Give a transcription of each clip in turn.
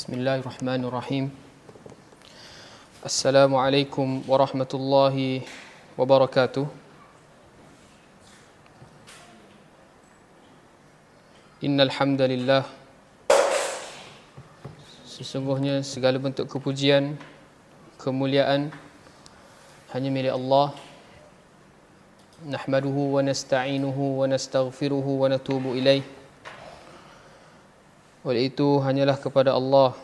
Bismillahirrahmanirrahim. Assalamualaikum warahmatullahi wabarakatuh. Innal hamdalillah, sesungguhnya segala bentuk kepujian, kemuliaan hanya milik Allah. Nahmaduhu wa nasta'inuhu wa nastaghfiruhu wa natubu ilaih. Oleh itu hanyalah kepada Allah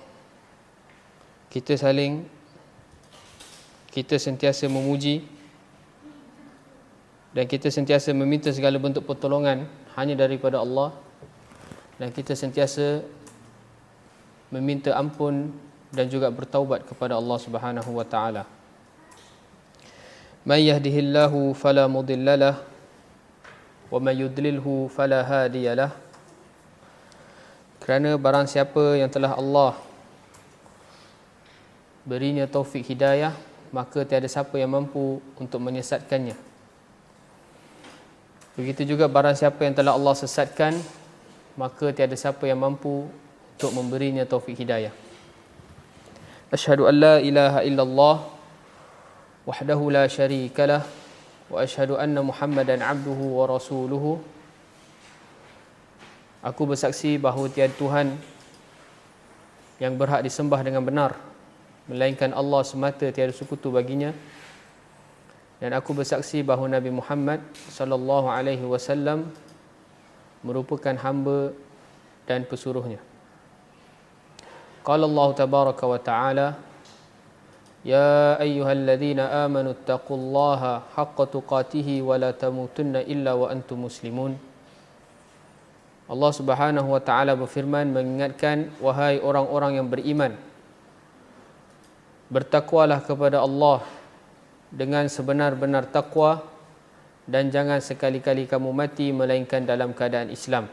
kita sentiasa memuji dan kita sentiasa meminta segala bentuk pertolongan hanya daripada Allah, dan kita sentiasa meminta ampun dan juga bertaubat kepada Allah Subhanahu wa taala. Man yahdihillahu fala mudhillalah wa man yudlilhu fala hadiyalah. Kerana barang siapa yang telah Allah berinya taufik hidayah, maka tiada siapa yang mampu untuk menyesatkannya. Begitu juga barang siapa yang telah Allah sesatkan, maka tiada siapa yang mampu untuk memberinya taufik hidayah. Asyhadu an la ilaha illallah wahdahu la syarikalah wa asyhadu anna Muhammadan abduhu wa rasuluhu. Aku bersaksi bahawa tiada Tuhan yang berhak disembah dengan benar melainkan Allah semata, tiada sekutu baginya. Dan aku bersaksi bahawa Nabi Muhammad sallallahu alaihi wasallam merupakan hamba dan pesuruhnya. Qala Allah tabaraka wa taala, ya ayyuhalladzina amanu taqullaha haqqa tuqatih wa la tamutunna illa wa antum muslimun. Allah Subhanahu wa taala berfirman mengingatkan, wahai orang-orang yang beriman, bertakwalah kepada Allah dengan sebenar-benar takwa, dan jangan sekali-kali kamu mati melainkan dalam keadaan Islam.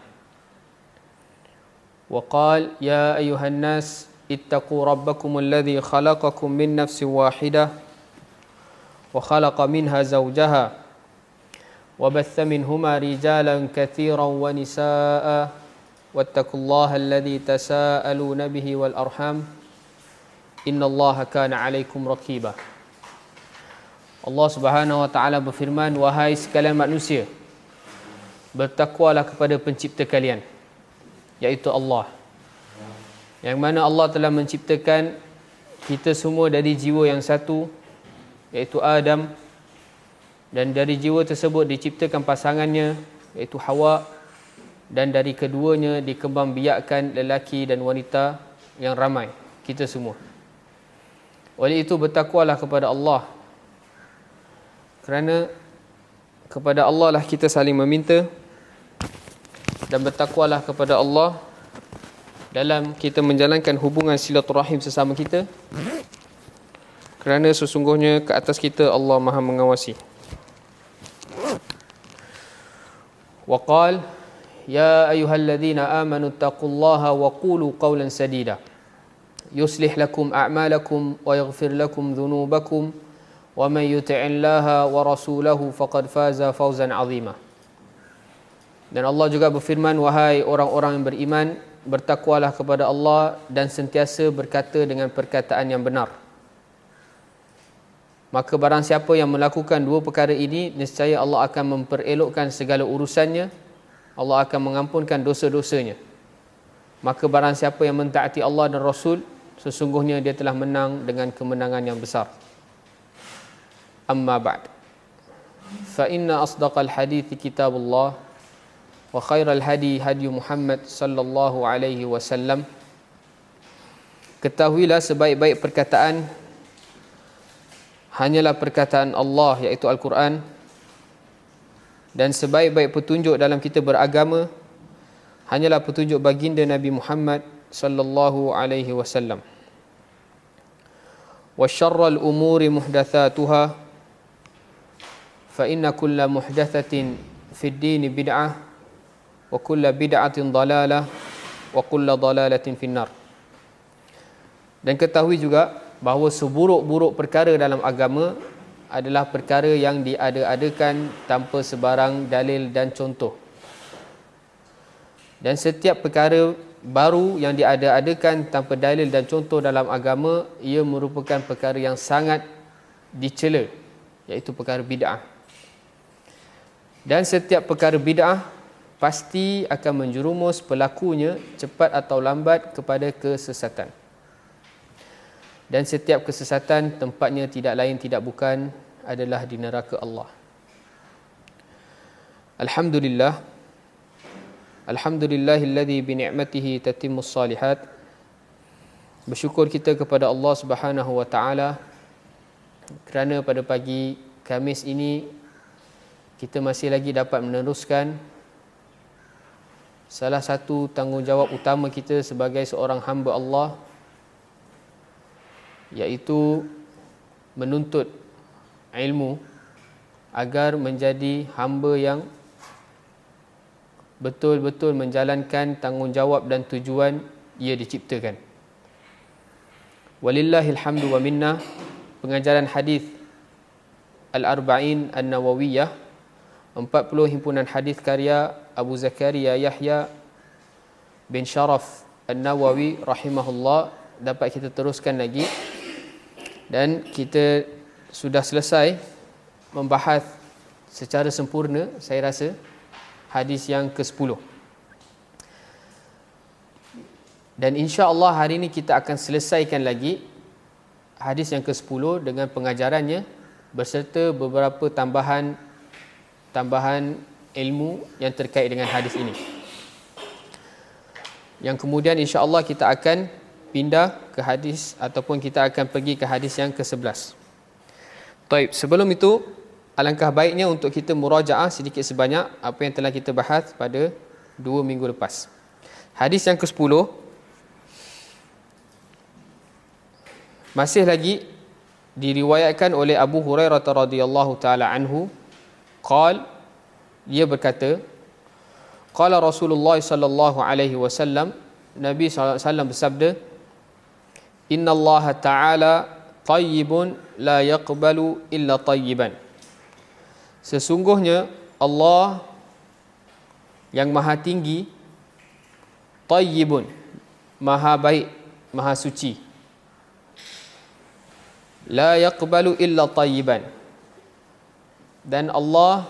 Wa qala ya ayyuhan nas ittaqu rabbakumul ladzi khalaqakum min nafsin wahidah wa khalaqa minha zawjaha وبث منهما رجالا كثيرا ونساء واتقوا الله الذي تساءلون به والأرحام إن الله كان عليكم رقيبا. Allah Subhanahu wa taala berfirman, wahai sekalian manusia, bertakwalah kepada pencipta kalian, iaitu Allah, yang mana Allah telah menciptakan kita semua dari jiwa yang satu, iaitu Adam. Dan dari jiwa tersebut diciptakan pasangannya, iaitu Hawa, dan dari keduanya dikembangbiakkan lelaki dan wanita yang ramai, kita semua. Oleh itu bertakwalah kepada Allah, kerana kepada Allah lah kita saling meminta, dan bertakwalah kepada Allah dalam kita menjalankan hubungan silaturahim sesama kita, kerana sesungguhnya ke atas kita Allah Maha mengawasi. وقال يا أيها الذين آمنوا اتقوا الله وقولوا قولا سديدا يصلح لكم أعمالكم ويغفر لكم ذنوبكم ومن يطع الله ورسوله فقد فاز فوزا عظيما. Dan Allah juga berfirman, wahai orang-orang yang beriman, bertakwalah kepada Allah dan sentiasa berkata dengan perkataan yang benar. Maka barang siapa yang melakukan dua perkara ini, nescaya Allah akan memperelokkan segala urusannya, Allah akan mengampunkan dosa-dosanya. Maka barang siapa yang mentaati Allah dan Rasul, sesungguhnya dia telah menang dengan kemenangan yang besar. Amma ba'd, fa inna asdaqal hadithi kitabullah wa khairal hadi hadi Muhammad sallallahu alaihi wasallam. Ketahuilah sebaik-baik perkataan hanyalah perkataan Allah, iaitu Al-Quran, dan sebaik-baik petunjuk dalam kita beragama hanyalah petunjuk baginda Nabi Muhammad sallallahu alaihi wasallam. Wa syarrul umuri muhdatsatuha fa inna kulla muhdatsatin fid din bid'ah wa kulla bid'atin dalalah wa kulla dalalatin finnar. Dan ketahui juga bahawa seburuk-buruk perkara dalam agama adalah perkara yang diada-adakan tanpa sebarang dalil dan contoh. Dan setiap perkara baru yang diada-adakan tanpa dalil dan contoh dalam agama, ia merupakan perkara yang sangat dicela, iaitu perkara bid'ah. Dan setiap perkara bid'ah pasti akan menjerumus pelakunya cepat atau lambat kepada kesesatan. Dan setiap kesesatan tempatnya tidak lain tidak bukan adalah di neraka Allah. Alhamdulillah. Alhamdulillahilladzi bi ni'matihi tatimmus salihat. Bersyukur kita kepada Allah Subhanahu wa taala kerana pada pagi Khamis ini kita masih lagi dapat meneruskan salah satu tanggungjawab utama kita sebagai seorang hamba Allah, iaitu menuntut ilmu agar menjadi hamba yang betul-betul menjalankan tanggungjawab dan tujuan ia diciptakan. Walillahil hamdu wa minna. Pengajaran hadis Al-Arba'in An-Nawawiyah, 40 himpunan hadis karya Abu Zakaria Yahya bin Sharaf An-Nawawi rahimahullah, dapat kita teruskan lagi. Dan kita sudah selesai membahas secara sempurna, saya rasa, hadis yang ke-10. Dan insya-Allah hari ini kita akan selesaikan lagi hadis yang ke-10 dengan pengajarannya beserta beberapa tambahan ilmu yang terkait dengan hadis ini. Yang kemudian insya-Allah kita akan pindah ke hadis ataupun kita akan pergi ke hadis yang ke-11. Baik, sebelum itu alangkah baiknya untuk kita murajaah sedikit sebanyak apa yang telah kita bahas pada 2 minggu lepas. Hadis yang ke-10 masih lagi diriwayatkan oleh Abu Hurairah radhiyallahu taala anhu. Dia berkata, qala Rasulullah sallallahu alaihi wasallam, Nabi sallallahu alaihi wasallam bersabda, innallaha ta'ala tayyibun la yaqbalu illa tayyiban. Sesungguhnya Allah yang maha tinggi, tayyibun, maha baik, maha suci, la yaqbalu illa tayyiban, dan Allah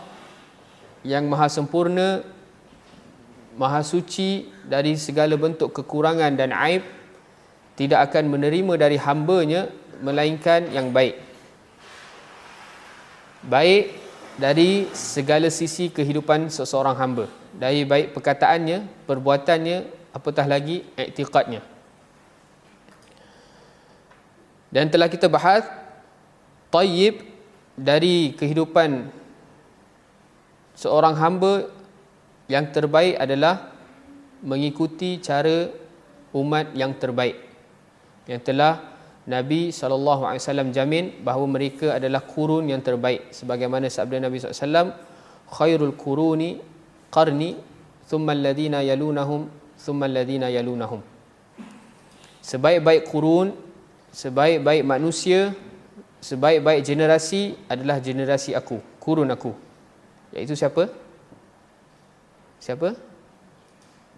yang maha sempurna, maha suci dari segala bentuk kekurangan dan aib, tidak akan menerima dari hambanya melainkan yang baik. Baik dari segala sisi kehidupan seseorang hamba, dari baik perkataannya, perbuatannya, apatah lagi i'tiqadnya. Dan telah kita bahas tayyib dari kehidupan seorang hamba yang terbaik adalah mengikuti cara umat yang terbaik, yang telah Nabi SAW jamin bahawa mereka adalah kurun yang terbaik, sebagaimana sabda Nabi SAW, khairul kuruni qarni thumma alladhina yalunahum thumma alladhina yalunahum. Sebaik-baik kurun, sebaik-baik manusia, sebaik-baik generasi adalah generasi aku, kurun aku. Iaitu siapa? Siapa?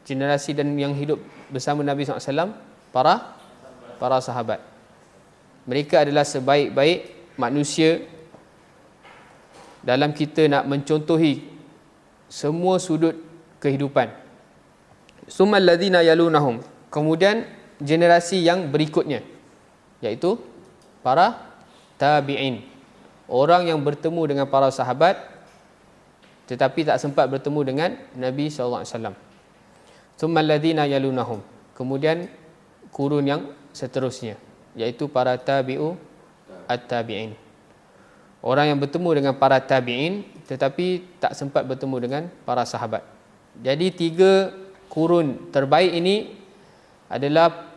Generasi dan yang hidup bersama Nabi SAW, para sahabat. Mereka adalah sebaik-baik manusia dalam kita nak mencontohi semua sudut kehidupan. Summal ladzina yalunahum. Kemudian generasi yang berikutnya, iaitu para tabi'in. Orang yang bertemu dengan para sahabat tetapi tak sempat bertemu dengan Nabi SAW. Summal ladzina yalunahum. Kemudian kurun yang seterusnya, iaitu para tabi'u at-tabi'in. Orang yang bertemu dengan para tabi'in tetapi tak sempat bertemu dengan para sahabat. Jadi 3 kurun terbaik ini adalah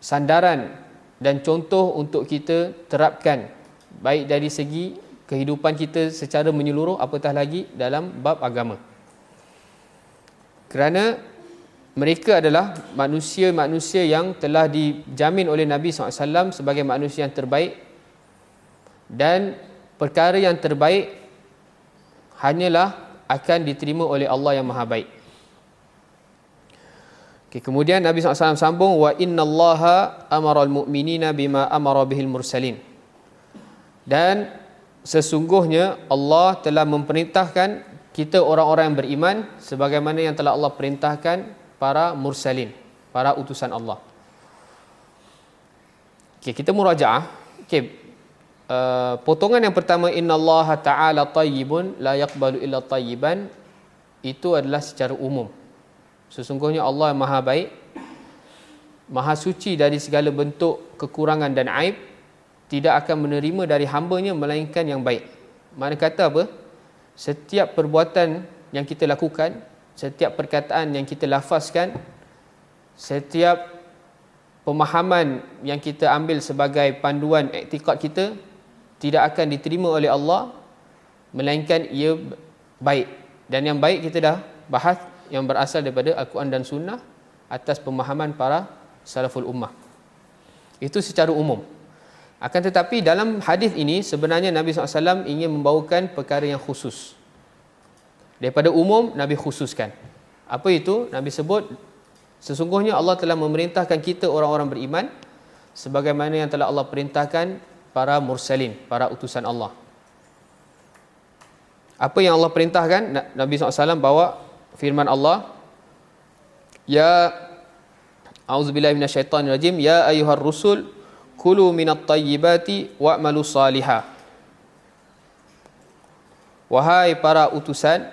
sandaran dan contoh untuk kita terapkan, baik dari segi kehidupan kita secara menyeluruh, apatah lagi dalam bab agama. Kerana mereka adalah manusia-manusia yang telah dijamin oleh Nabi SAW sebagai manusia yang terbaik, dan perkara yang terbaik hanyalah akan diterima oleh Allah yang Maha Baik. Okay, kemudian Nabi SAW sambung, wa innallaha amara al-mu'minina bima amara bihil mursalin. Dan sesungguhnya Allah telah memerintahkan kita orang-orang yang beriman sebagaimana yang telah Allah perintahkan para mursalin, para utusan Allah. Okay, kita murajaah. Okay, potongan yang pertama, innallaha ta'ala tayyibun la yaqbalu illa tayyiban, itu adalah secara umum. Sesungguhnya Allah maha baik, maha suci dari segala bentuk kekurangan dan aib, tidak akan menerima dari hamba-Nya melainkan yang baik. Makna kata apa? Setiap perbuatan yang kita lakukan, setiap perkataan yang kita lafazkan, setiap pemahaman yang kita ambil sebagai panduan iktikad kita, tidak akan diterima oleh Allah melainkan ia baik. Dan yang baik kita dah bahas, yang berasal daripada Al-Quran dan Sunnah atas pemahaman para salaful ummah. Itu secara umum. Akan tetapi dalam hadis ini sebenarnya Nabi SAW ingin membawakan perkara yang khusus. Daripada umum, Nabi khususkan. Apa itu? Nabi sebut, sesungguhnya Allah telah memerintahkan kita orang-orang beriman sebagaimana yang telah Allah perintahkan para mursalin, para utusan Allah. Apa yang Allah perintahkan? Nabi SAW bawa firman Allah, ya a'udzubillahi minasyaitonirrajim, ya ayyuhar rusul kulu minat tayyibati wa'malu salihah. Wahai para utusan,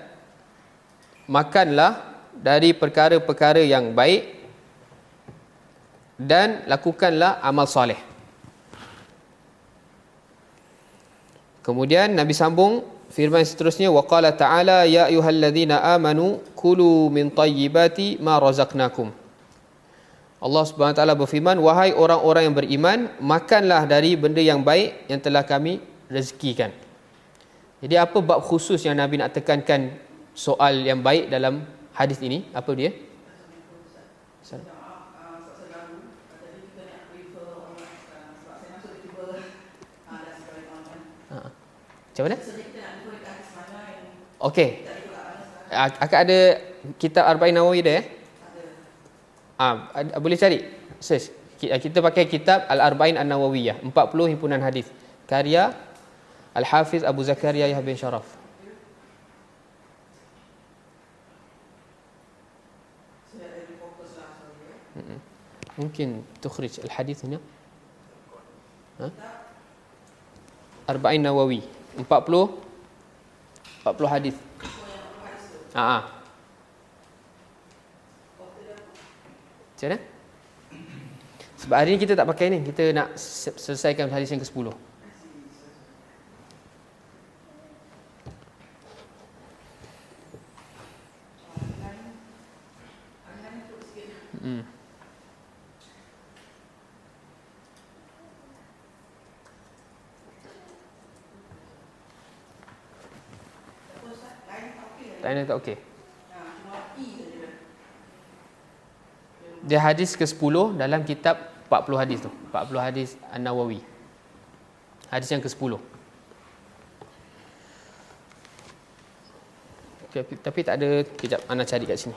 makanlah dari perkara-perkara yang baik dan lakukanlah amal soleh. Kemudian Nabi sambung firman seterusnya, wa qala ta'ala ya ayyuhalladzina amanu kulu min tayyibati ma razaqnakum. Allah Subhanahu wa taala berfirman, wahai orang-orang yang beriman, makanlah dari benda yang baik yang telah kami rezekikan. Jadi apa bab khusus yang Nabi nak tekankan soal yang baik dalam hadis ini? Apa dia? Macam mana? Okey. Akan ada kitab Arba'in Nawawi dah ya? Boleh cari. Search. Kita pakai kitab Al-Arba'in An-Nawawiyah, 40 himpunan hadis. Karya Al-Hafiz Abu Zakaria Yahya bin Sharaf. Mungkin tukhrij al-hadis huna. Arba'in Nawawi, 40 hadis. Macam mana? Sebab hari ni kita tak pakai ni, kita nak selesaikan hadis yang ke-10. Lain tak okey. Dia hadis ke-10 dalam kitab 40 hadis tu. 40 hadis An-Nawawi. Hadis yang ke-10. Okay, tapi tak ada, kejap ana cari kat sini.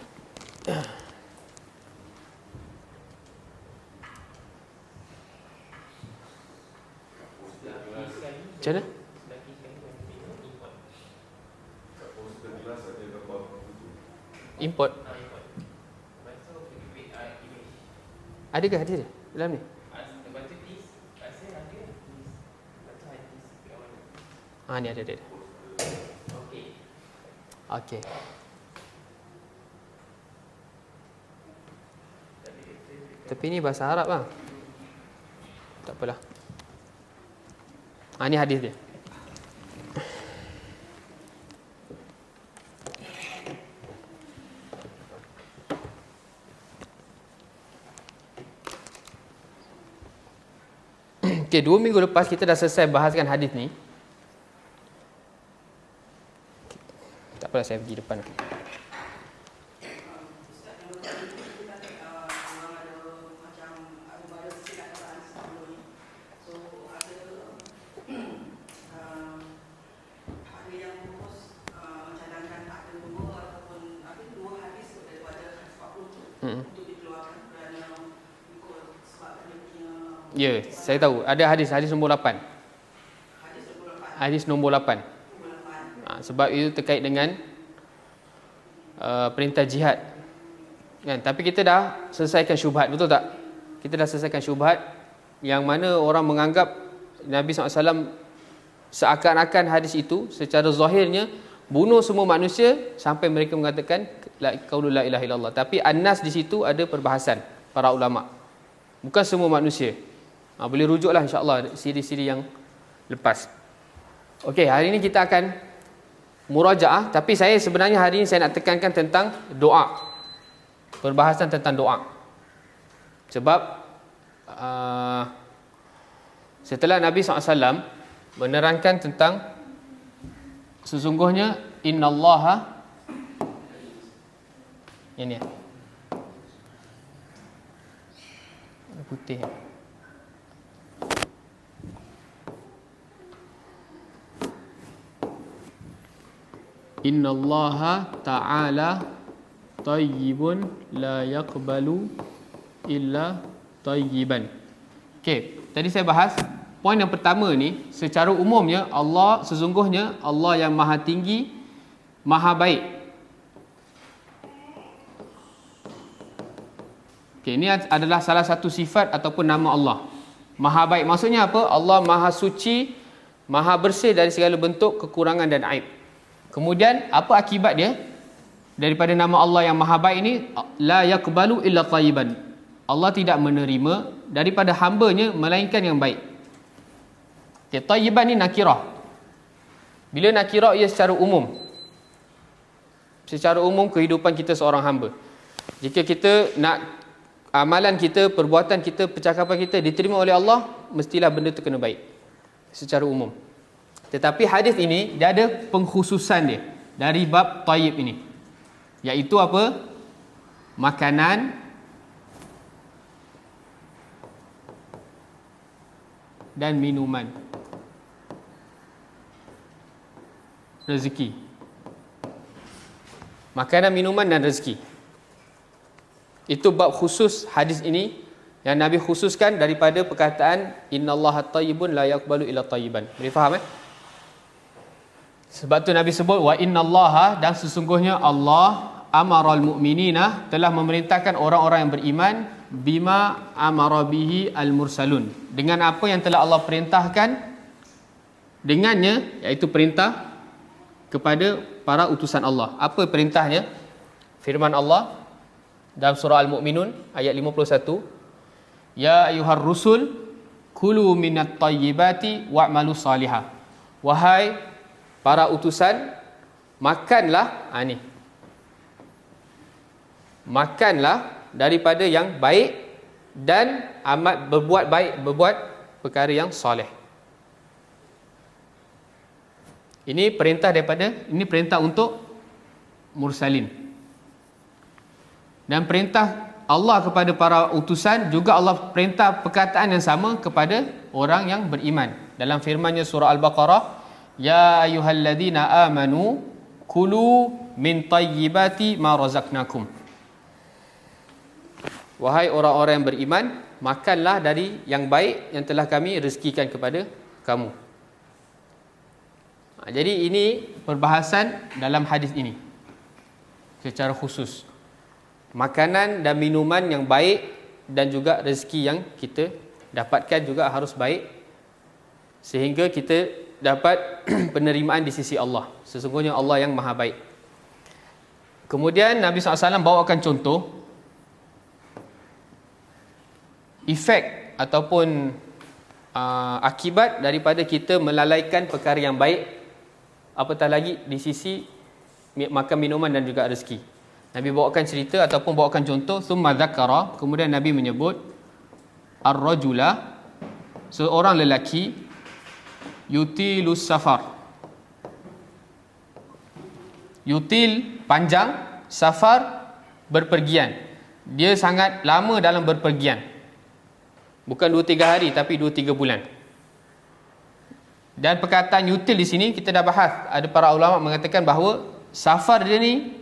Macam mana? Import. Adakah ada dalam ni? Ni ada. Okey. Tapi ni bahasa Arab lah. Tak apalah. Ni hadis dia. Okey, 2 minggu lepas kita dah selesai bahaskan hadis ni. Tak apalah, saya pergi depan. Ya, saya tahu. Ada hadis nombor 8. Hadis nombor 8. Sebab itu terkait dengan perintah jihad. Kan? Tapi kita dah selesaikan syubhat, betul tak? Kita dah selesaikan syubhat yang mana orang menganggap Nabi SAW seakan-akan hadis itu secara zahirnya bunuh semua manusia sampai mereka mengatakan qaulul la ilaha illallah. Tapi an-nas di situ ada perbahasan para ulama. Bukan semua manusia. Boleh rujuklah insya-Allah siri-siri yang lepas. Okey, hari ini kita akan murajaah, tapi saya sebenarnya hari ini saya nak tekankan tentang doa. Perbahasan tentang doa. Sebab setelah Nabi SAW menerangkan tentang sesungguhnya innallaha ini putih. Innallaha ta'ala tayyibun la yaqbalu illa tayyiban. Okey, tadi saya bahas poin yang pertama ni, secara umumnya Allah, sesungguhnya Allah yang maha tinggi, maha baik. Okey, ini adalah salah satu sifat ataupun nama Allah. Maha baik maksudnya apa? Allah maha suci, maha bersih dari segala bentuk kekurangan dan aib. Kemudian apa akibat dia daripada nama Allah yang maha baik ini? La yaqbalu illa tayyiban. Allah tidak menerima daripada hamba-Nya melainkan yang baik. Okay, tayyiban ni nakirah. Bila nakirah ia secara umum. Secara umum kehidupan kita seorang hamba. Jika kita nak amalan kita, perbuatan kita, percakapan kita diterima oleh Allah, mestilah benda itu kena baik. Secara umum. Tetapi hadis ini dia ada pengkhususan dia dari bab tayyib ini. Iaitu apa? Makanan dan minuman. Rezeki. Makanan, minuman dan rezeki. Itu bab khusus hadis ini yang Nabi khususkan daripada perkataan innallaha tayyibun la yaqbalu illa tayyiban. Boleh faham Sebab tu Nabi sebut wa innallaha, dan sesungguhnya Allah amaral mu'minina, telah memerintahkan orang-orang yang beriman bima amara bihi al-mursalun, dengan apa yang telah Allah perintahkan dengannya, iaitu perintah kepada para utusan Allah. Apa perintahnya? Firman Allah dalam surah Al-Mu'minun ayat 51, ya ayyuhar rusul kulu minat tayyibati wa'malu salihah. Wahai para utusan, makanlah makanlah daripada yang baik dan amat berbuat baik, berbuat perkara yang soleh. Ini perintah untuk mursalin. Dan perintah Allah kepada para utusan juga Allah perintah perkataan yang sama kepada orang yang beriman. Dalam firman-Nya surah Al-Baqarah, ya ayyuhalladzina amanu kulu min tayyibati ma razaqnakum. Wahai orang-orang yang beriman, makanlah dari yang baik yang telah kami rezekikan kepada kamu. Jadi ini perbahasan dalam hadis ini secara khusus. Makanan dan minuman yang baik dan juga rezeki yang kita dapatkan juga harus baik, sehingga kita dapat penerimaan di sisi Allah. Sesungguhnya Allah yang maha baik. Kemudian Nabi SAW bawakan contoh efek ataupun akibat daripada kita melalaikan perkara yang baik, apatah lagi di sisi makan, minuman dan juga rezeki. Nabi bawakan cerita ataupun bawakan contoh, thumma dzakara, kemudian Nabi menyebut ar-rajula, seorang lelaki, yutilus safar. Yutil panjang, safar berpergian. Dia sangat lama dalam berpergian. Bukan 2-3 hari tapi 2-3 bulan. Dan perkataan yutil di sini kita dah bahas. Ada para ulama mengatakan bahawa safar dia ni,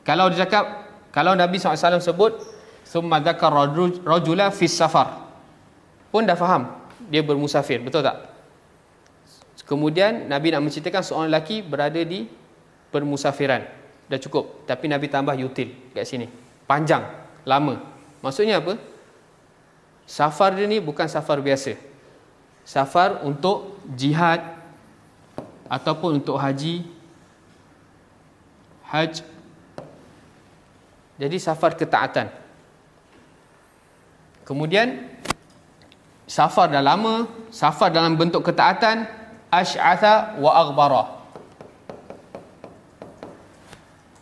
kalau Nabi SAW sebut thumma dzakara rajula fis safar, pun dah faham dia bermusafir, betul tak? Kemudian Nabi nak menceritakan seorang lelaki berada di permusafiran, dah cukup. Tapi Nabi tambah yutil kat sini, panjang, lama. Maksudnya apa? Safar dia ni bukan safar biasa, safar untuk jihad ataupun untuk haji. Jadi safar ketaatan. Kemudian safar dah lama, safar dalam bentuk ketaatan. Ash'atha wa aghbara.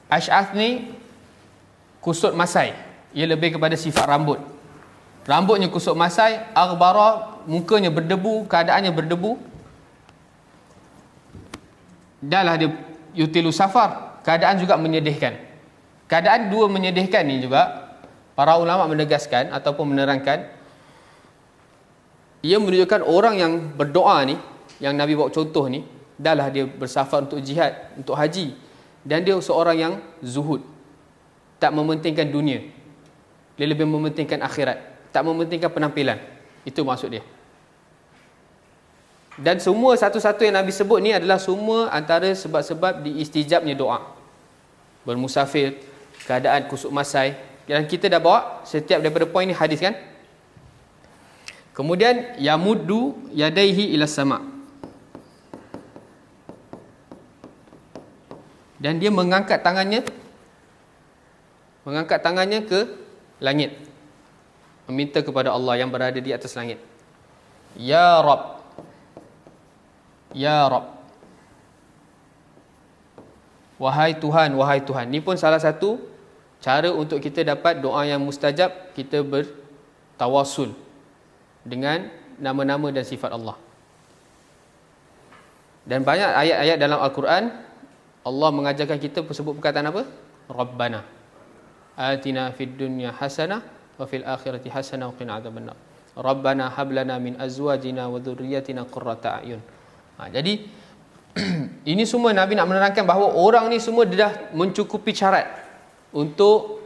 Ash'ath ni kusut masai, ia lebih kepada sifat rambut. Rambutnya kusut masai. Aghbara, mukanya berdebu, keadaannya berdebu. Dahlah dia yutilu safar, keadaan juga menyedihkan. Keadaan dua menyedihkan ni juga para ulama menegaskan ataupun menerangkan, ia menunjukkan orang yang berdoa ni, yang Nabi bawa contoh ni, dahlah dia bersafar untuk jihad, untuk haji, dan dia seorang yang zuhud, tak mementingkan dunia, dia lebih mementingkan akhirat, tak mementingkan penampilan. Itu maksud dia. Dan semua satu-satu yang Nabi sebut ni adalah semua antara sebab-sebab diistijabnya doa. Bermusafir, keadaan kusuk masai, dan kita dah bawa setiap daripada poin ni hadis kan. Kemudian yamuddu yadaihi ila sama', dan dia mengangkat tangannya ke langit, meminta kepada Allah yang berada di atas langit. Ya Rabb, ya Rabb, wahai Tuhan, wahai Tuhan. Ini pun salah satu cara untuk kita dapat doa yang mustajab. Kita bertawasul dengan nama-nama dan sifat Allah. Dan banyak ayat-ayat dalam Al-Quran Allah mengajarkan kita sebut perkataan apa? Rabbana atina fid dunya hasanah wa fil akhirati hasanah wa qina adzabannar. Rabbana hab lana min azwajina wa dhurriyyatina qurrata a'yun. Jadi ini semua Nabi nak menerangkan bahawa orang ni semua dah mencukupi syarat untuk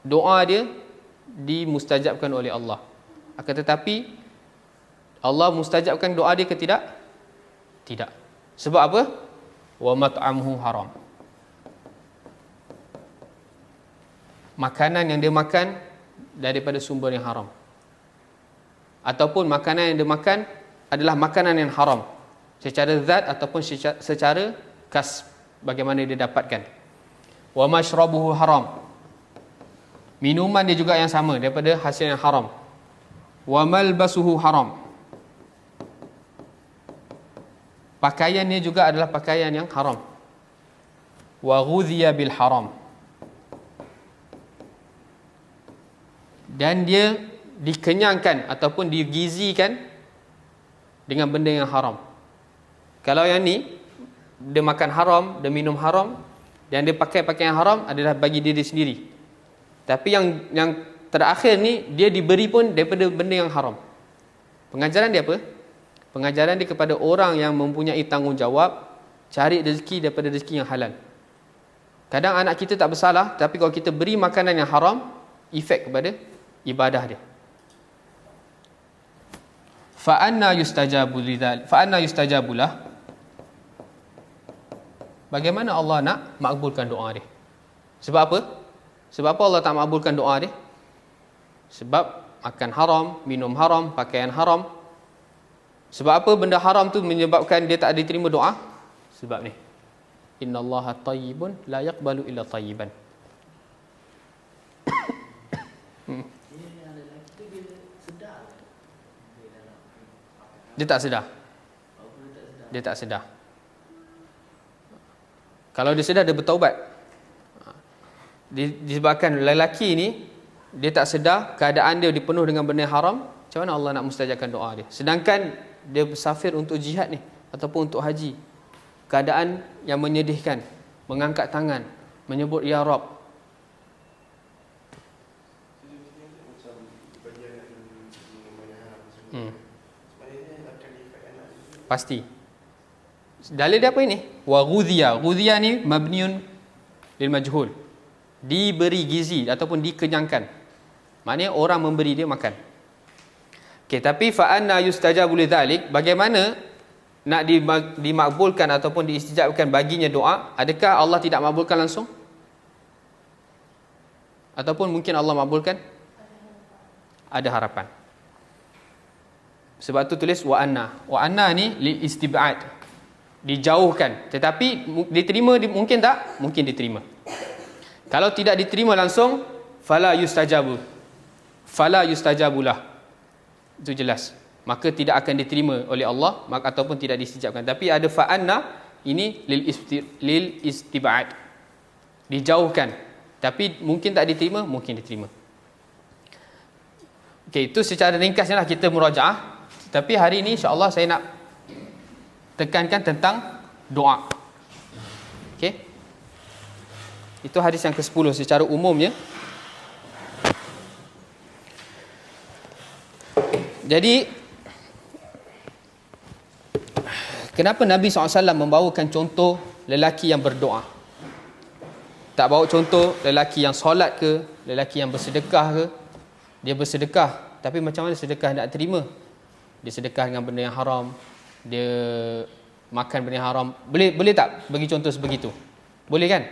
doa dia dimustajabkan oleh Allah. Akan tetapi Allah mustajabkan doa dia ke tidak? Tidak. Sebab apa? Wa mat'amuhu haram. Makanan yang dia makan daripada sumber yang haram, ataupun makanan yang dia makan adalah makanan yang haram secara zat ataupun secara kas, bagaimana dia dapatkan. Wa mashrabuhu haram. Minuman dia juga yang sama, daripada hasil yang haram. Wa malbasuhu haram. Pakaiannya juga adalah pakaian yang haram. Wa ghudhiya bil haram. Dan dia dikenyangkan ataupun digizikan dengan benda yang haram. Kalau yang ni, dia makan haram, dia minum haram, dan dia pakai pakaian haram, adalah bagi diri sendiri. Tapi yang terakhir ni, dia diberi pun daripada benda yang haram. Pengajaran dia apa? Pengajaran dia kepada orang yang mempunyai tanggungjawab, cari rezeki daripada rezeki yang halal. Kadang anak kita tak bersalah, tapi kalau kita beri makanan yang haram, efek kepada ibadah dia. Fa anna yustajabu lidzal, fa anna yustajabulah. Bagaimana Allah nak makbulkan doa dia? Sebab apa? Sebab apa Allah tak makbulkan doa dia? Sebab makan haram, minum haram, pakaian haram. Sebab apa benda haram tu menyebabkan dia tak diterima doa? Sebab ni, innallaha tayyibun la yaqbalu illa tayyiban. Dia tak sedar. Dia tak sedar. Kalau dia sedar, dia bertaubat. Disebabkan lelaki ni, dia tak sedar, keadaan dia dipenuh dengan benda haram, macam mana Allah nak mustajabkan doa dia? Sedangkan dia bersafir untuk jihad ni, ataupun untuk haji, keadaan yang menyedihkan, mengangkat tangan, menyebut Ya Rabb. Pasti. Dalil dia apa ini? Wa ghudhiya. Ghudhiya ni mabniun lil majhul. Diberi gizi ataupun dikenyangkan. Maknanya orang memberi dia makan. Okey, tapi fa anna yustajabu lidzalik, bagaimana nak dimakbulkan ataupun diistijabkan baginya doa? Adakah Allah tidak makbulkan langsung? Ataupun mungkin Allah makbulkan? Ada harapan. Sebab tu tulis wa anna. Wa anna ni lil istib'ad, dijauhkan. Tetapi diterima mungkin tak? Mungkin diterima. Kalau tidak diterima langsung, fala yustajabulah. Itu jelas. Maka tidak akan diterima oleh Allah, ataupun tidak diistijabkan. Tapi ada fa'anna, ini lil istib'ad, dijauhkan. Tapi mungkin tak diterima, mungkin diterima. Okey, itu secara ringkasnya lah kita murajaah. Tapi hari ini insya-Allah saya nak tekankan tentang doa. Okey. Itu hadis yang ke-10 secara umumnya. Jadi kenapa Nabi SAW membawakan contoh lelaki yang berdoa? Tak bawa contoh lelaki yang solat ke, lelaki yang bersedekah ke. Dia bersedekah, tapi macam mana sedekah nak terima? Dia sedekah dengan benda yang haram, dia makan benda yang haram. Boleh tak bagi contoh sebegitu? Boleh kan?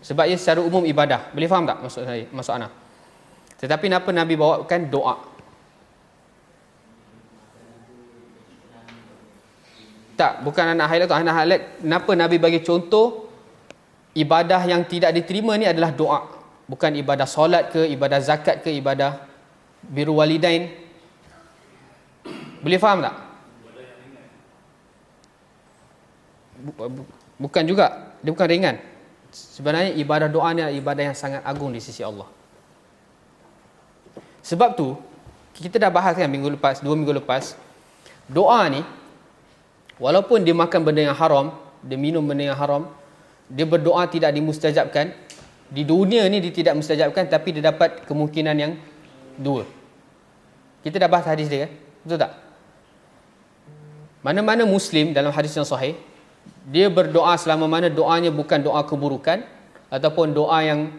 Sebab ia secara umum ibadah. Boleh faham tak maksud ana? Tetapi kenapa Nabi bawakan doa? Tak, bukan anak highlight tu. Anak highlight kenapa Nabi bagi contoh ibadah yang tidak diterima ni adalah doa. Bukan ibadah solat ke, ibadah zakat ke, ibadah biru walidain. Boleh faham tak? Bukan juga. Dia bukan ringan. Sebenarnya ibadah doa ni adalah ibadah yang sangat agung di sisi Allah. Sebab tu, kita dah bahas kan minggu lepas, 2 minggu lepas, doa ni, walaupun dia makan benda yang haram, dia minum benda yang haram, dia berdoa tidak dimustajabkan. Di dunia ni dia tidak mustajabkan, tapi dia dapat kemungkinan yang 2. Kita dah bahas hadis dia kan? Betul tak? Mana-mana Muslim dalam hadis yang sahih, dia berdoa selama mana doanya bukan doa keburukan ataupun doa yang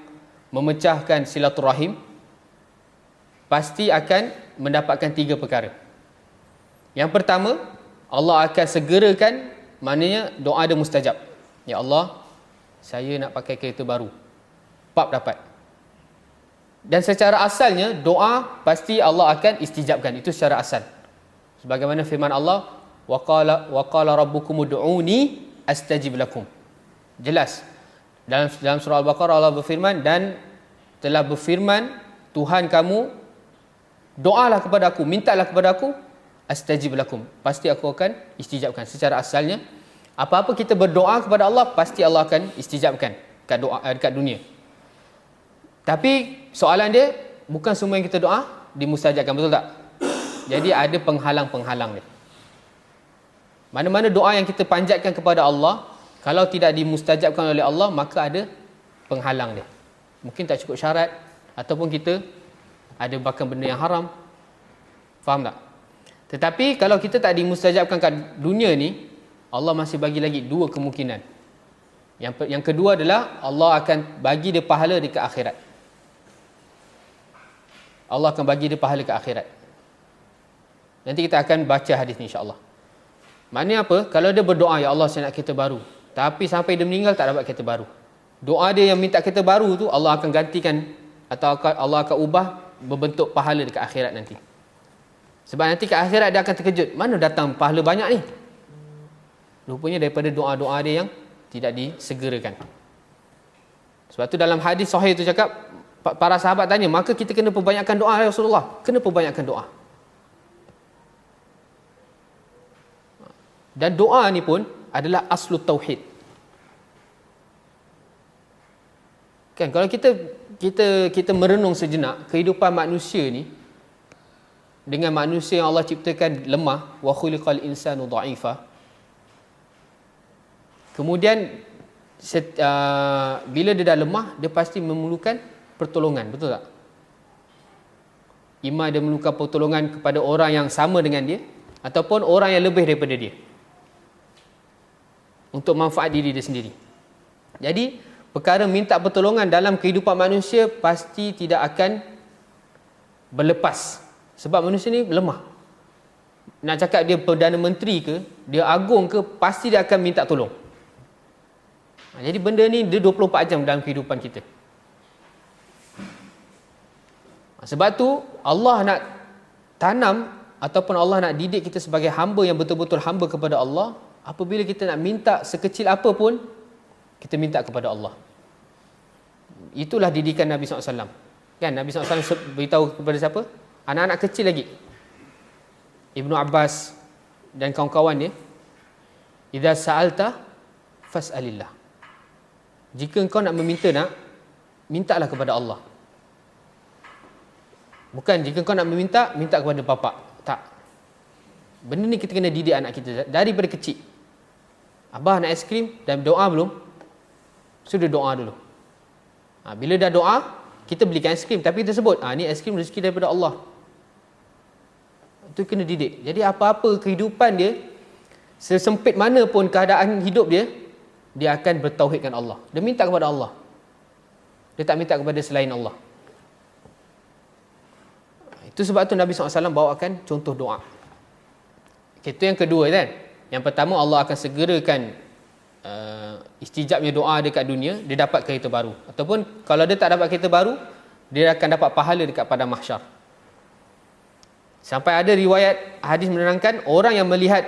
memecahkan silaturahim, pasti akan mendapatkan 3 perkara. Yang pertama, Allah akan segerakan, maknanya doa dia mustajab. Ya Allah, saya nak pakai kereta baru. Pap dapat. Dan secara asalnya, doa pasti Allah akan istijabkan. Itu secara asal. Sebagaimana firman Allah, wa qala rabbukum ud'uni astajib lakum. Jelas. Dalam surah Al-Baqarah Allah berfirman, dan telah berfirman Tuhan kamu, doalah kepada aku, mintalah kepada aku, astajib lakum, pasti aku akan istijabkan. Secara asalnya, apa-apa kita berdoa kepada Allah, pasti Allah akan istijabkan dekat dunia. Tapi soalan dia, bukan semua yang kita doa dimustajabkan, betul tak? Jadi ada penghalang-penghalang dia. Mana-mana doa yang kita panjatkan kepada Allah, kalau tidak dimustajabkan oleh Allah, maka ada penghalang dia. Mungkin tak cukup syarat, ataupun kita ada bahkan benda yang haram. Faham tak? Tetapi kalau kita tak dimustajabkan kat dunia ni, Allah masih bagi lagi 2 kemungkinan. Yang kedua adalah Allah akan bagi dia pahala dekat akhirat. Allah akan bagi dia pahala ke akhirat. Nanti kita akan baca hadis ni insya-Allah. Maknanya apa? Kalau dia berdoa, ya Allah saya nak kereta baru, tapi sampai dia meninggal tak dapat kereta baru, doa dia yang minta kereta baru tu Allah akan gantikan, atau Allah akan ubah berbentuk pahala dekat akhirat nanti. Sebab nanti ke akhirat dia akan terkejut, mana datang pahala banyak ni? Rupanya daripada doa-doa dia yang tidak disegerakan. Sebab tu dalam hadis sahih tu cakap, para sahabat tanya, maka kita kena perbanyakkan doa ya Rasulullah. Kena perbanyakkan doa. Dan doa ni pun adalah aslu tauhid. Kan kalau kita merenung sejenak kehidupan manusia ni, dengan manusia yang Allah ciptakan lemah, wa khuliqal insanu dha'ifa. Kemudian bila dia dah lemah, dia pasti memerlukan pertolongan, betul tak? Ima dia memerlukan pertolongan kepada orang yang sama dengan dia, ataupun orang yang lebih daripada dia, untuk manfaat diri dia sendiri. Jadi perkara minta pertolongan dalam kehidupan manusia pasti tidak akan berlepas. Sebab manusia ni lemah. nak cakap dia Perdana Menteri ke, dia agung ke, pasti dia akan minta tolong. Jadi benda ni dia 24 jam dalam kehidupan kita. Sebab tu Allah nak tanam ataupun Allah nak didik kita sebagai hamba yang betul-betul hamba kepada Allah. Apabila kita nak minta sekecil apa pun, kita minta kepada Allah. Itulah didikan Nabi SAW. Kan Nabi SAW beritahu kepada siapa? Anak-anak kecil lagi. Ibnu Abbas dan kawan-kawan dia, idza sa'alta fas'alillah. Jika engkau nak mintalah kepada Allah. Bukan jika engkau nak minta kepada bapa. Tak. Benda ni kita kena didik anak kita daripada kecil. Abah nak aiskrim dan doa belum? Sudah doa dulu. Bila dah doa, kita belikan aiskrim, tapi kita sebut, ni aiskrim rezeki daripada Allah. Itu kena didik. Jadi apa-apa kehidupan dia, sesempit mana pun keadaan hidup dia, dia akan bertauhidkan Allah. Dia minta kepada Allah. Dia tak minta kepada selain Allah. Itu sebab tu Nabi SAW bawakan contoh doa. Itu yang kedua kan. Yang pertama, Allah akan segerakan istijabnya doa dekat dunia, dia dapat kereta baru. Ataupun kalau dia tak dapat kereta baru, dia akan dapat pahala dekat pada mahsyar. Sampai ada riwayat hadis menerangkan, orang yang melihat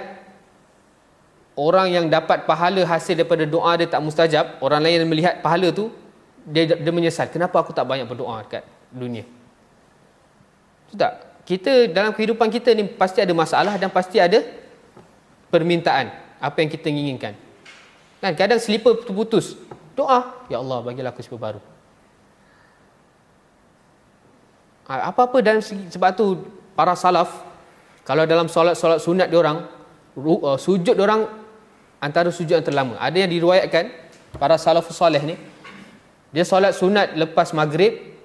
orang yang dapat pahala hasil daripada doa dia tak mustajab, orang lain yang melihat pahala tu, dia menyesal, kenapa aku tak banyak berdoa dekat dunia. Tak, kita dalam kehidupan kita ni pasti ada masalah dan pasti ada permintaan apa yang kita inginkan. Kan kadang selipar terputus, doa, ya Allah bagilah aku selipar baru. Apa-apa dalam sebab tu para salaf kalau dalam solat sunat diorang, sujud diorang antara sujud yang terlama. Ada yang diriwayatkan para salafus soleh ni, dia solat sunat lepas maghrib,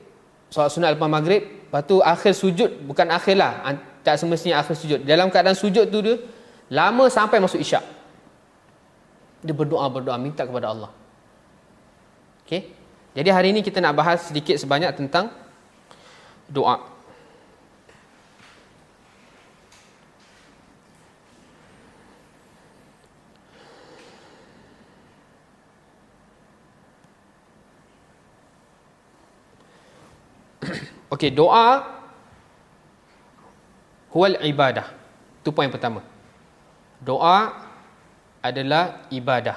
lepas tu akhir sujud, bukan akhir lah, tak semestinya akhir sujud, dalam keadaan sujud tu dia lama sampai masuk isyak, dia berdoa minta kepada Allah. Okay? Jadi hari ini kita nak bahas sedikit sebanyak tentang doa. Okey, doa huwal ibadah. Itu poin pertama. Doa adalah ibadah.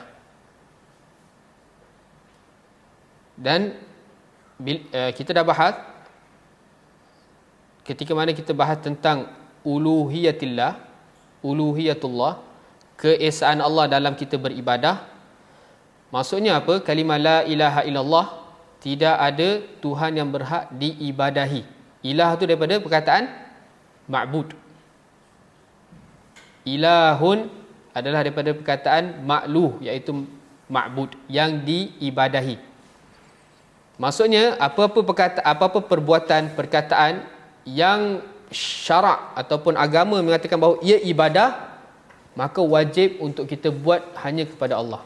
Dan kita dah bahas ketika mana kita bahas tentang uluhiyatullah, keesaan Allah dalam kita beribadah. Maksudnya apa? Kalimah la ilaha illallah, tidak ada Tuhan yang berhak diibadahi. Ilah tu daripada perkataan ma'bud. Ilahun adalah daripada perkataan ma'luh, iaitu ma'bud, yang diibadahi. Maksudnya apa-apa perbuatan, perkataan yang syarak ataupun agama mengatakan bahawa ia ibadah, maka wajib untuk kita buat hanya kepada Allah.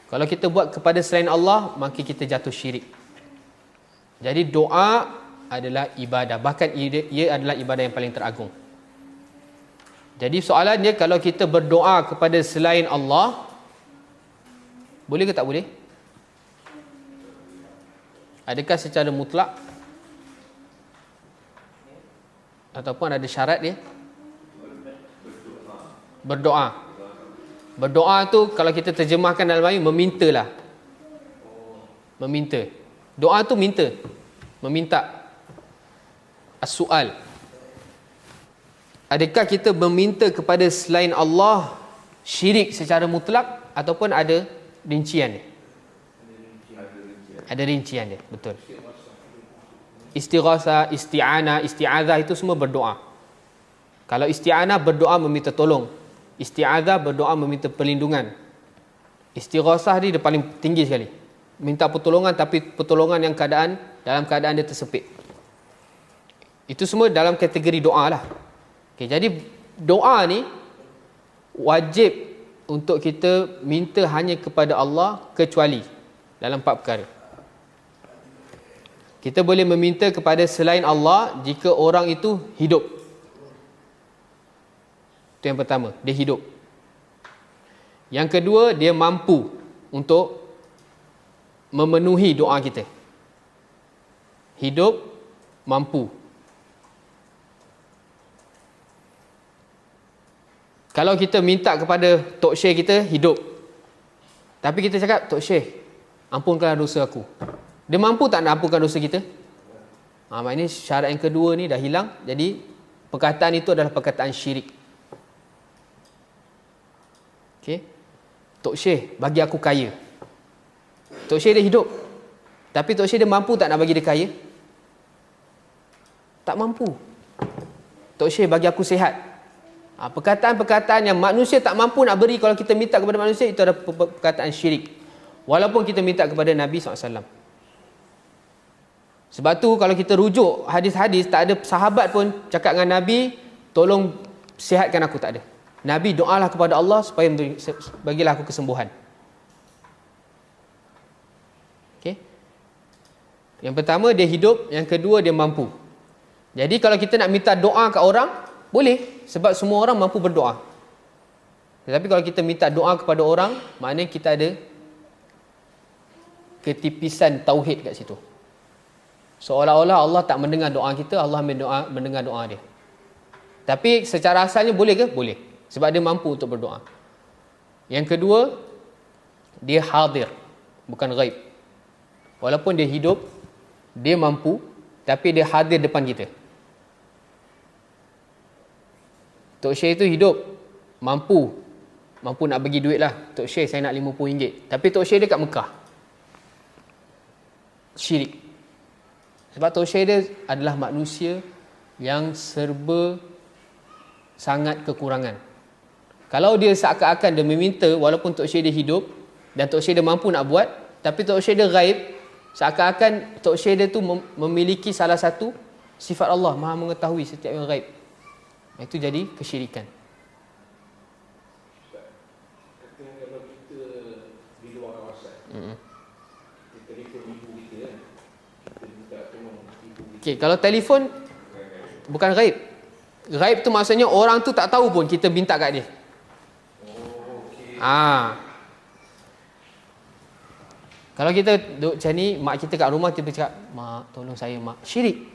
Kalau kita buat kepada selain Allah, maka kita jatuh syirik. Jadi doa adalah ibadah. Bahkan ia adalah ibadah yang paling teragung. Jadi soalannya, kalau kita berdoa kepada selain Allah, boleh ke tak boleh? Adakah secara mutlak? Ataupun ada syarat dia? Berdoa. Berdoa tu kalau kita terjemahkan dalam Melayu, memintalah. Meminta. Doa tu minta. Meminta. As-su'al. Adakah kita meminta kepada selain Allah syirik secara mutlak ataupun ada rincian dia? Ada rincian dia, betul. Istighasa, isti'anah, isti'adzah itu semua berdoa. Kalau isti'anah berdoa meminta tolong. Isti'adzah berdoa meminta perlindungan. Istighasah dia paling tinggi sekali. Minta pertolongan, tapi pertolongan yang dalam keadaan dia tersepit. Itu semua dalam kategori doa lah. Okay, jadi doa ni wajib untuk kita minta hanya kepada Allah, kecuali dalam 4 perkara. Kita boleh meminta kepada selain Allah jika orang itu hidup. Itu yang pertama, dia hidup. Yang kedua, dia mampu untuk memenuhi doa kita. Hidup, mampu. Kalau kita minta kepada Tok Syekh kita, hidup. Tapi kita cakap, Tok Syekh, ampunkanlah dosa aku. Dia mampu tak nak ampunkan dosa kita? Maknanya syarat yang kedua ni dah hilang. Jadi, perkataan itu adalah perkataan syirik. Okay. Tok Syekh, bagi aku kaya. Tok Syekh dia hidup. Tapi Tok Syekh dia mampu tak nak bagi dia kaya? Tak mampu. Tok Syekh, bagi aku sihat. Perkataan-perkataan yang manusia tak mampu nak beri kalau kita minta kepada manusia, itu adalah perkataan syirik. Walaupun kita minta kepada Nabi SAW. Sebab tu kalau kita rujuk hadis-hadis, tak ada sahabat pun cakap dengan Nabi, tolong sihatkan aku, tak ada. Nabi doalah kepada Allah supaya bagilah aku kesembuhan. Okay. Yang pertama dia hidup, yang kedua dia mampu. Jadi kalau kita nak minta doa kat orang, boleh, sebab semua orang mampu berdoa. Tetapi kalau kita minta doa kepada orang, maknanya kita ada ketipisan tauhid kat situ. Seolah-olah Allah tak mendengar doa kita, Allah mendengar doa dia. Tapi secara asalnya boleh ke? Boleh. Sebab dia mampu untuk berdoa. Yang kedua, dia hadir, bukan ghaib. Walaupun dia hidup, dia mampu, tapi dia hadir depan kita. Tok Syekh itu hidup, mampu nak bagi duit lah. Tok Syekh, saya nak RM50. Tapi Tok Syekh dia kat Mekah. Syirik. Sebab Tok Syekh dia adalah manusia yang serba sangat kekurangan. Kalau dia seakan-akan dia meminta, walaupun Tok Syekh dia hidup dan Tok Syekh dia mampu nak buat, tapi Tok Syekh dia ghaib, seakan-akan Tok Syekh dia tu memiliki salah satu sifat Allah, Maha mengetahui setiap yang ghaib. Itu jadi kesyirikan. Kata kalau kita di luar kawasan, kita telefon ibu kita kan, kita minta tolong ibu kita. Okey, kalau telefon bukan ghaib. Ghaib tu maksudnya orang tu tak tahu pun kita minta kat dia. Oh, okey. Kalau kita duduk macam ni, mak kita kat rumah, kita cakap, mak, tolong saya, mak. Syirik.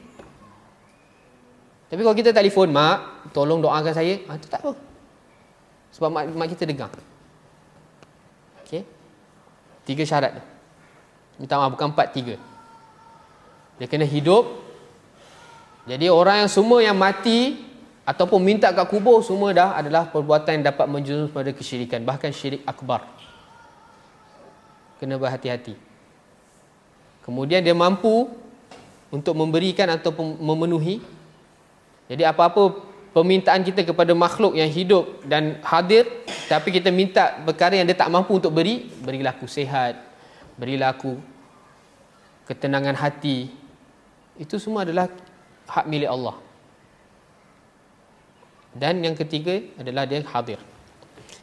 Tapi kalau kita telefon, mak, tolong doakan saya, itu tak apa. Sebab mak kita dengar. Okey. 3 syarat tu. Minta maaf, bukan 4, 3. Dia kena hidup. Jadi orang yang semua yang mati ataupun minta kat kubur, semua dah adalah perbuatan yang dapat menjerumus pada kesyirikan. Bahkan syirik akbar. Kena berhati-hati. Kemudian dia mampu untuk memberikan ataupun memenuhi. Jadi apa-apa permintaan kita kepada makhluk yang hidup dan hadir, tapi kita minta perkara yang dia tak mampu untuk beri, berilah aku sihat, berilah aku ketenangan hati. Itu semua adalah hak milik Allah. Dan yang ketiga adalah dia hadir.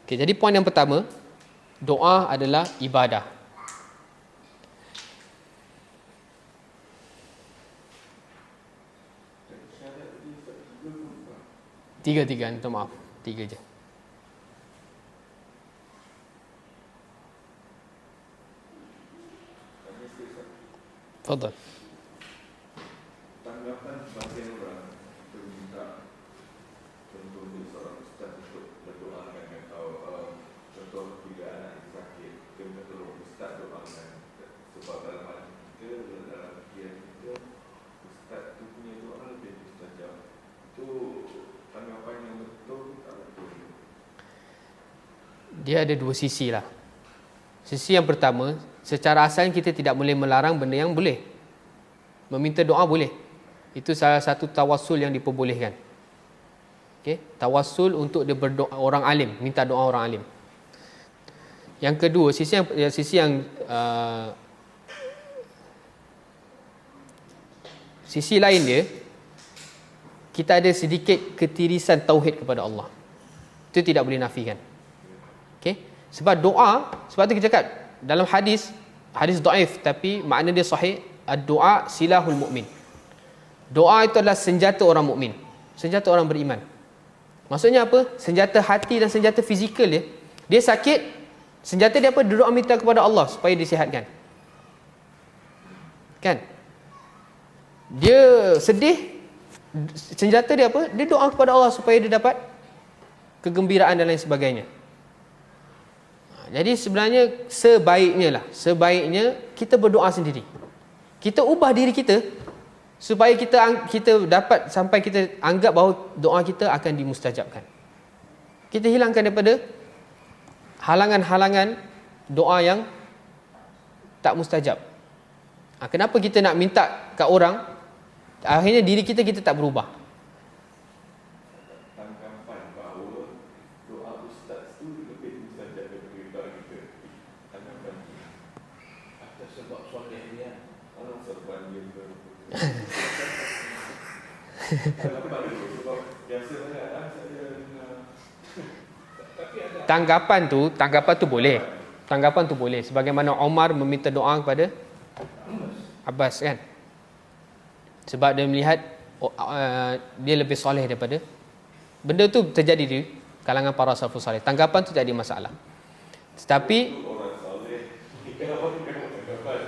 Okay, jadi poin yang pertama, doa adalah ibadah. Tiga, minta maaf. 3 je. Fadal. Tanggapan sebagian orang meminta contoh dia seorang ustaz untuk berdoakan atau contoh tiga anak yang sakit, dia minta tolong ustaz doakan. Sebab dalam hati kita, dalam fikiran kita, ustaz tu punya doa lebih mustajab. Itu tanggapan yang betul tak betul? Dia ada 2 sisi lah. Sisi yang pertama, secara asalnya kita tidak boleh melarang benda yang boleh. Meminta doa boleh. Itu salah satu tawassul yang diperbolehkan. Okay? Tawassul untuk dia berdoa, orang alim, minta doa orang alim. Yang kedua, sisi yang sisi lain dia, kita ada sedikit ketirisan tauhid kepada Allah. Itu tidak boleh nafikan. Okay? Sebab doa, sebab tu kita cakap dalam hadis dhaif tapi makna dia sahih, ad-doa silahul mu'min. Doa itu adalah senjata orang mukmin, senjata orang beriman. Maksudnya apa? Senjata hati dan senjata fizikal dia. Dia sakit, senjata dia apa? Dia doa minta kepada Allah supaya disihatkan. Kan? Dia sedih, senjata dia apa? Dia doa kepada Allah supaya dia dapat kegembiraan dan lain sebagainya. Jadi sebenarnya sebaiknya kita berdoa sendiri. Kita ubah diri kita supaya kita dapat sampai kita anggap bahawa doa kita akan dimustajabkan. Kita hilangkan daripada halangan-halangan doa yang tak mustajab. Kenapa kita nak minta kat orang, akhirnya diri kita tak berubah. Tanggapan bahawa doa ustaz tu lebih mustajab daripada doa kita. Tanggapan atas sebab soleh dia. Kalau sebab dia tanggapan tu sebab biasa saya Tanggapan tu boleh. Tanggapan tu boleh. Sebagaimana Omar meminta doa kepada Abbas kan. Sebab dia melihat dia lebih soleh daripada. Benda tu terjadi di kalangan para salafus salih. Tanggapan tu tak ada masalah. Tetapi orang soleh,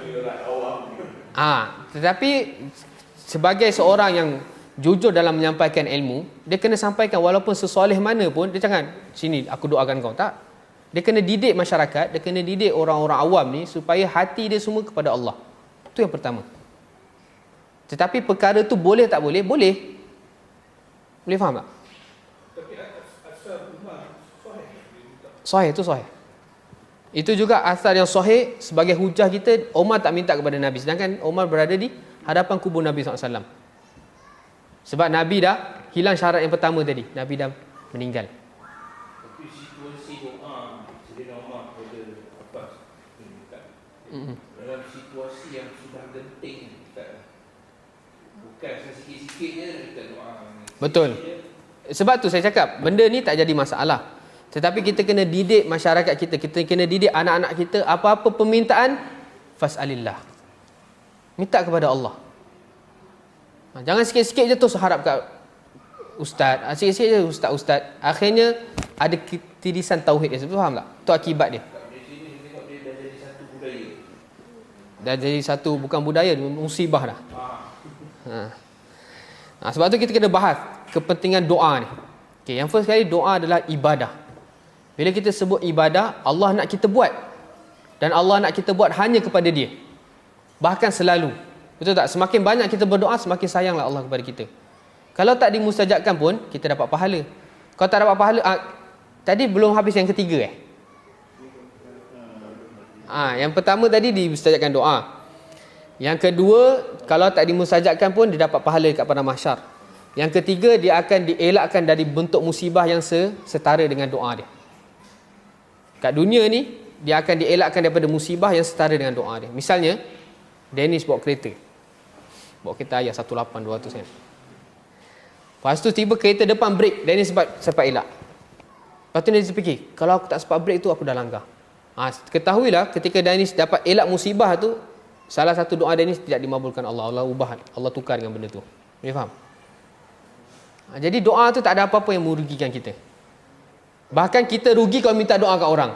orang awam. Tetapi sebagai seorang yang jujur dalam menyampaikan ilmu, dia kena sampaikan walaupun sesoleh mana pun, dia jangan sini aku doakan kau, tak. Dia kena didik masyarakat, dia kena didik orang-orang awam ni supaya hati dia semua kepada Allah. Itu yang pertama. Tetapi perkara tu boleh tak boleh? Boleh. Boleh faham tak? Tapi asal rumah Sahih tu sahih. Itu juga asal yang sahih sebagai hujah kita. Umar tak minta kepada Nabi, sedangkan Umar berada di hadapan kubur Nabi SAW. Sebab Nabi dah hilang syarat yang pertama tadi. Nabi dah meninggal. Tapi situasi doa Sayyidina Umar kepada Abbas dalam situasi yang sudah genting, bukan sikit-sikit je kita doa. Betul. Sebab tu saya cakap benda ni tak jadi masalah. Tetapi kita kena didik masyarakat kita. Kita kena didik anak-anak kita. Apa-apa permintaan, fas'alillah. Minta kepada Allah. Jangan sikit-sikit je tu harap kat ustaz. Sikit-sikit je ustaz-ustaz. Akhirnya ada ketirisan tauhid dia. Faham tak? Itu akibat dia. Dia dah jadi satu budaya. Dah jadi satu, bukan budaya, musibah dah. Sebab tu kita kena bahas kepentingan doa ni. Okay, yang first kali, doa adalah ibadah. Bila kita sebut ibadah, Allah nak kita buat. Dan Allah nak kita buat hanya kepada Dia. Bahkan selalu. Betul tak? Semakin banyak kita berdoa, semakin sayanglah Allah kepada kita. Kalau tak dimustajabkan pun, kita dapat pahala. Kalau tak dapat pahala, tadi belum habis yang ketiga yang pertama tadi dimustajabkan doa. Yang kedua, kalau tak dimustajabkan pun, dia dapat pahala dekat padang mahsyar. Yang ketiga, dia akan dielakkan dari bentuk musibah yang setara dengan doa dia. Kat dunia ni, dia akan dielakkan daripada musibah yang setara dengan doa dia. Misalnya, Dennis bawa kereta ayah 18200 kan. Lepas tu tiba kereta depan break, Dennis sempat elak. Lepas tu Dennis fikir, kalau aku tak sempat break tu aku dah langgar. Ketahuilah ketika Dennis dapat elak musibah tu, salah satu doa Dennis tidak dimabulkan Allah. Allah ubah, Allah tukar dengan benda tu. Boleh faham? Jadi doa tu tak ada apa-apa yang merugikan kita. Bahkan kita rugi kalau minta doa kat orang.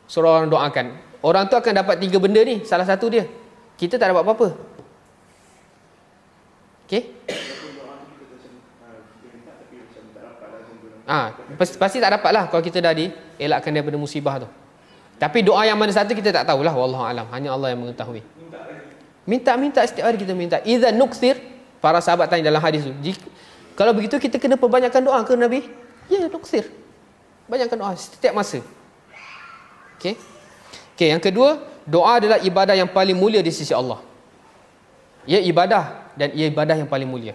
Suruh orang doakan. Orang tu akan dapat 3 benda ni, salah satu dia. Kita tak dapat apa-apa. Okey? Pasti tak dapat lah kalau kita dah dielakkan daripada musibah tu. Tapi doa yang mana satu kita tak tahulah, wallahu alam. Hanya Allah yang mengetahui. Minta setiap hari kita minta. Idza nukthir, para sahabat tanya dalam hadis tu, kalau begitu kita kena perbanyakkan doa ke Nabi? Ya, nukthir. Banyakkan doa setiap masa. Okey, yang kedua, doa adalah ibadah yang paling mulia di sisi Allah. Ia ibadah dan ia ibadah yang paling mulia.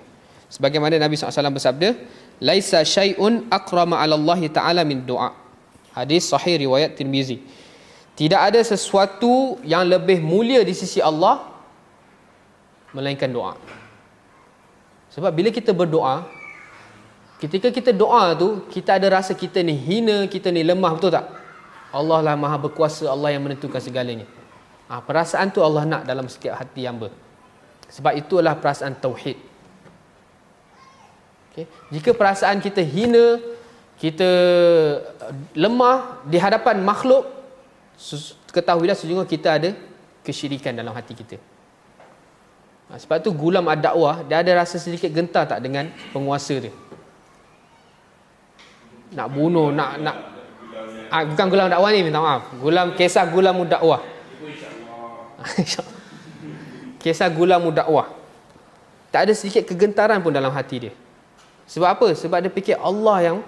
Sebagaimana Nabi SAW bersabda, laisa syai'un akrama 'ala Allah Ta'ala min doa. Hadis sahih riwayat Tirmizi. Tidak ada sesuatu yang lebih mulia di sisi Allah melainkan doa. Sebab bila kita berdoa, ketika kita doa tu, kita ada rasa kita ni hina, kita ni lemah, betul tak? Allah lah maha berkuasa, Allah yang menentukan segalanya. Perasaan tu Allah nak dalam setiap hati hamba. Sebab itulah perasaan tauhid. Okay? Jika perasaan kita hina, kita lemah di hadapan makhluk, ketahuilah sesungguhnya kita ada kesyirikan dalam hati kita. Sebab tu Ghulam ad-Dakwah, dia ada rasa sedikit gentar tak dengan penguasa dia. Nak bunuh, bukan Ghulam dakwah ni, minta maaf. Kisah Ghulam ad-Dakwah. Kisah Ghulam ad-Dakwah. Tak ada sedikit kegentaran pun dalam hati dia. Sebab apa? Sebab dia fikir Allah yang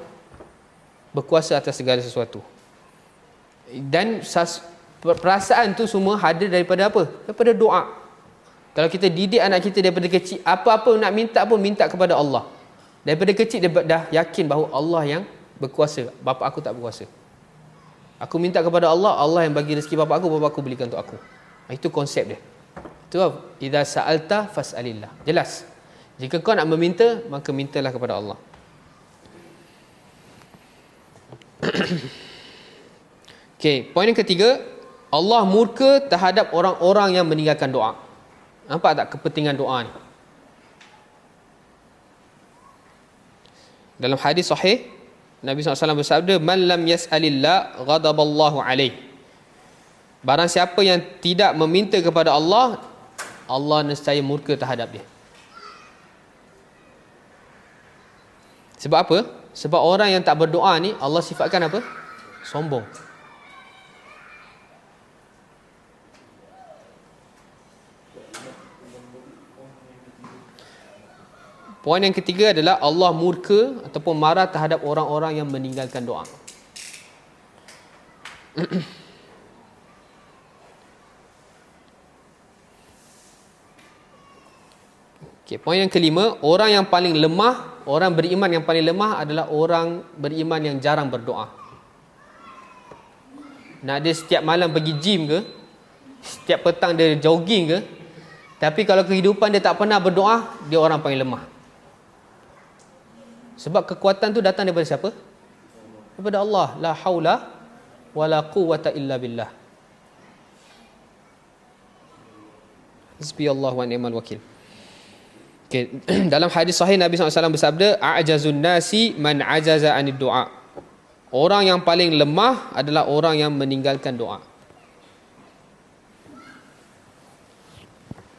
berkuasa atas segala sesuatu. Dan perasaan tu semua hadir daripada apa? Daripada doa. Kalau kita didik anak kita daripada kecil, apa-apa nak minta pun minta kepada Allah. Daripada kecil dia dah yakin bahawa Allah yang berkuasa. Bapa aku tak berkuasa. Aku minta kepada Allah, Allah yang bagi rezeki bapa aku belikan untuk aku. Itu konsep dia. Itu idza sa'alta fas'alillah. Jelas. Jika kau nak meminta, maka mintalah kepada Allah. Okey, poin yang ketiga, Allah murka terhadap orang-orang yang meninggalkan doa. Nampak tak kepentingan doa ni? Dalam hadis sahih, Nabi SAW bersabda, "Man lam yas'alillah ghadaballahu alaih." Barang siapa yang tidak meminta kepada Allah, Allah nescaya murka terhadap dia. Sebab apa? Sebab orang yang tak berdoa ni, Allah sifatkan apa? Sombong. Poin yang ketiga adalah Allah murka ataupun marah terhadap orang-orang yang meninggalkan doa. Okay, poin yang kelima, orang yang paling lemah, orang beriman yang paling lemah adalah orang beriman yang jarang berdoa. Nak dia setiap malam pergi gym ke, setiap petang dia jogging ke, tapi kalau kehidupan dia tak pernah berdoa, dia orang paling lemah. Sebab kekuatan tu datang daripada siapa? Daripada Allah. La haula wala quwwata illa billah. Hasbiyallahu wa ni'mal wakil. Okay. Dalam hadis sahih Nabi SAW bersabda, a'jazun nasi man ajaza anid du'a. Orang yang paling lemah adalah orang yang meninggalkan doa.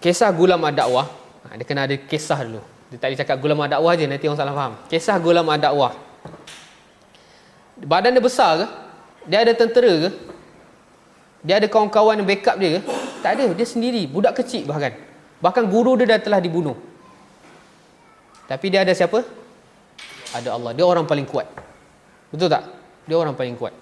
Kisah Ghulam ad-Dakwah, dia kena ada kisah dulu. Dia tak boleh cakap Ghulam ad-Dakwah je, nanti orang salah faham. Kisah Ghulam ad-Dakwah. Badan dia besar ke? Dia ada tentera ke? Dia ada kawan-kawan yang backup dia ke? Tak ada, dia sendiri, budak kecil bahkan. Bahkan guru dia dah telah dibunuh. Tapi dia ada siapa? Ada Allah. Dia orang paling kuat. Betul tak? Dia orang paling kuat.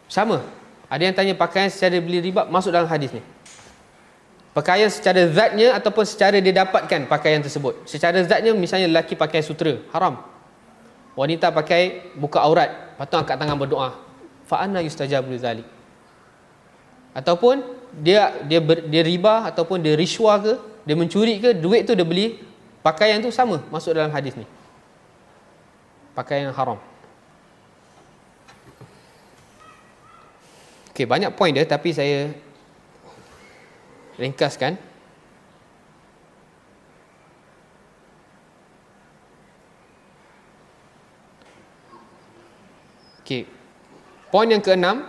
Sama. Ada yang tanya pakaian secara beli riba, masuk dalam hadis ni. Pakaian secara zatnya ataupun secara dia dapatkan pakaian tersebut. Secara zatnya misalnya lelaki pakai sutera, haram. Wanita pakai buka aurat, lepas tu angkat tangan berdoa. Fa anna yustajabu lidzalik. Ataupun dia riba ataupun dia riswah ke, dia mencuri ke, duit tu dia beli pakaian tu, sama masuk dalam hadis ni. Pakaian haram. Okey, banyak poin dia tapi saya ringkaskan. Okey. Poin yang keenam.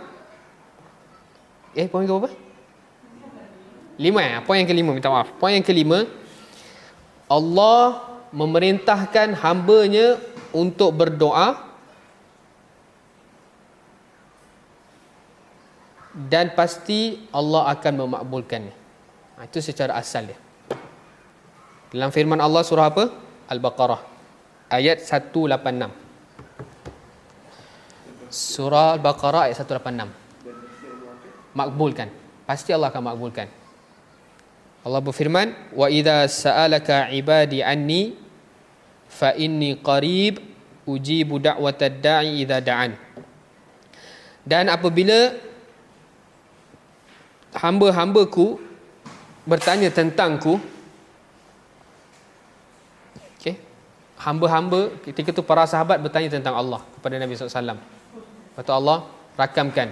Poin ke berapa? 5 Poin yang kelima, minta maaf. Poin yang kelima, Allah memerintahkan hamba-Nya untuk berdoa dan pasti Allah akan memakbulkannya. Itu secara asal dia. Dalam firman Allah surah apa? Al-Baqarah ayat 186. Surah Al-Baqarah ayat 186. Makbulkan. Pasti Allah akan makbulkan. Allah berfirman, "Wa idza sa'alaka 'ibadi anni fa inni qarib ujibu da'watad da'i idza da'an." Dan apabila hamba-hambaku bertanya tentangku, okey, hamba-hamba ketika itu para sahabat bertanya tentang Allah kepada Nabi SAW. Lepas tu Allah rakamkan,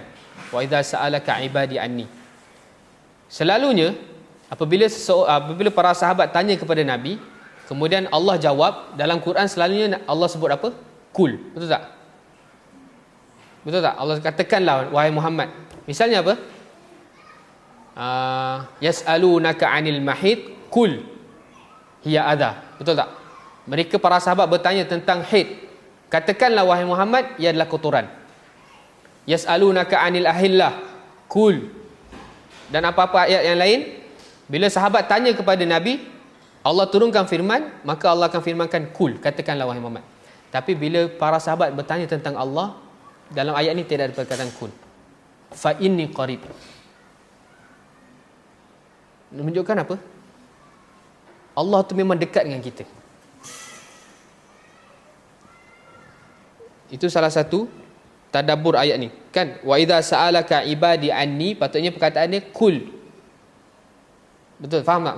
wa idza sa'alaka ibadi anni. Selalunya apabila para sahabat tanya kepada Nabi, kemudian Allah jawab, dalam Quran selalunya Allah sebut apa? Kul. Betul tak? Betul tak? Allah katakanlah wahai Muhammad. Misalnya apa? Yas'alunaka 'anil mahid kul hiya adha. Betul tak? Mereka para sahabat bertanya tentang haid. Katakanlah wahai Muhammad, ia adalah kotoran. Yas'alunaka 'anil ahillah kul. Dan apa-apa ayat yang lain, bila sahabat tanya kepada Nabi, Allah turunkan firman, maka Allah akan firmankan kul, katakanlah wahai Muhammad. Tapi bila para sahabat bertanya tentang Allah, dalam ayat ini tidak ada perkataan kul. Fa inni qarib. Menunjukkan apa? Allah tu memang dekat dengan kita. Itu salah satu tadabbur ayat ni, kan? Wa idza sa'alaka ibadi anni, patutnya perkataan dia kul. Betul, faham tak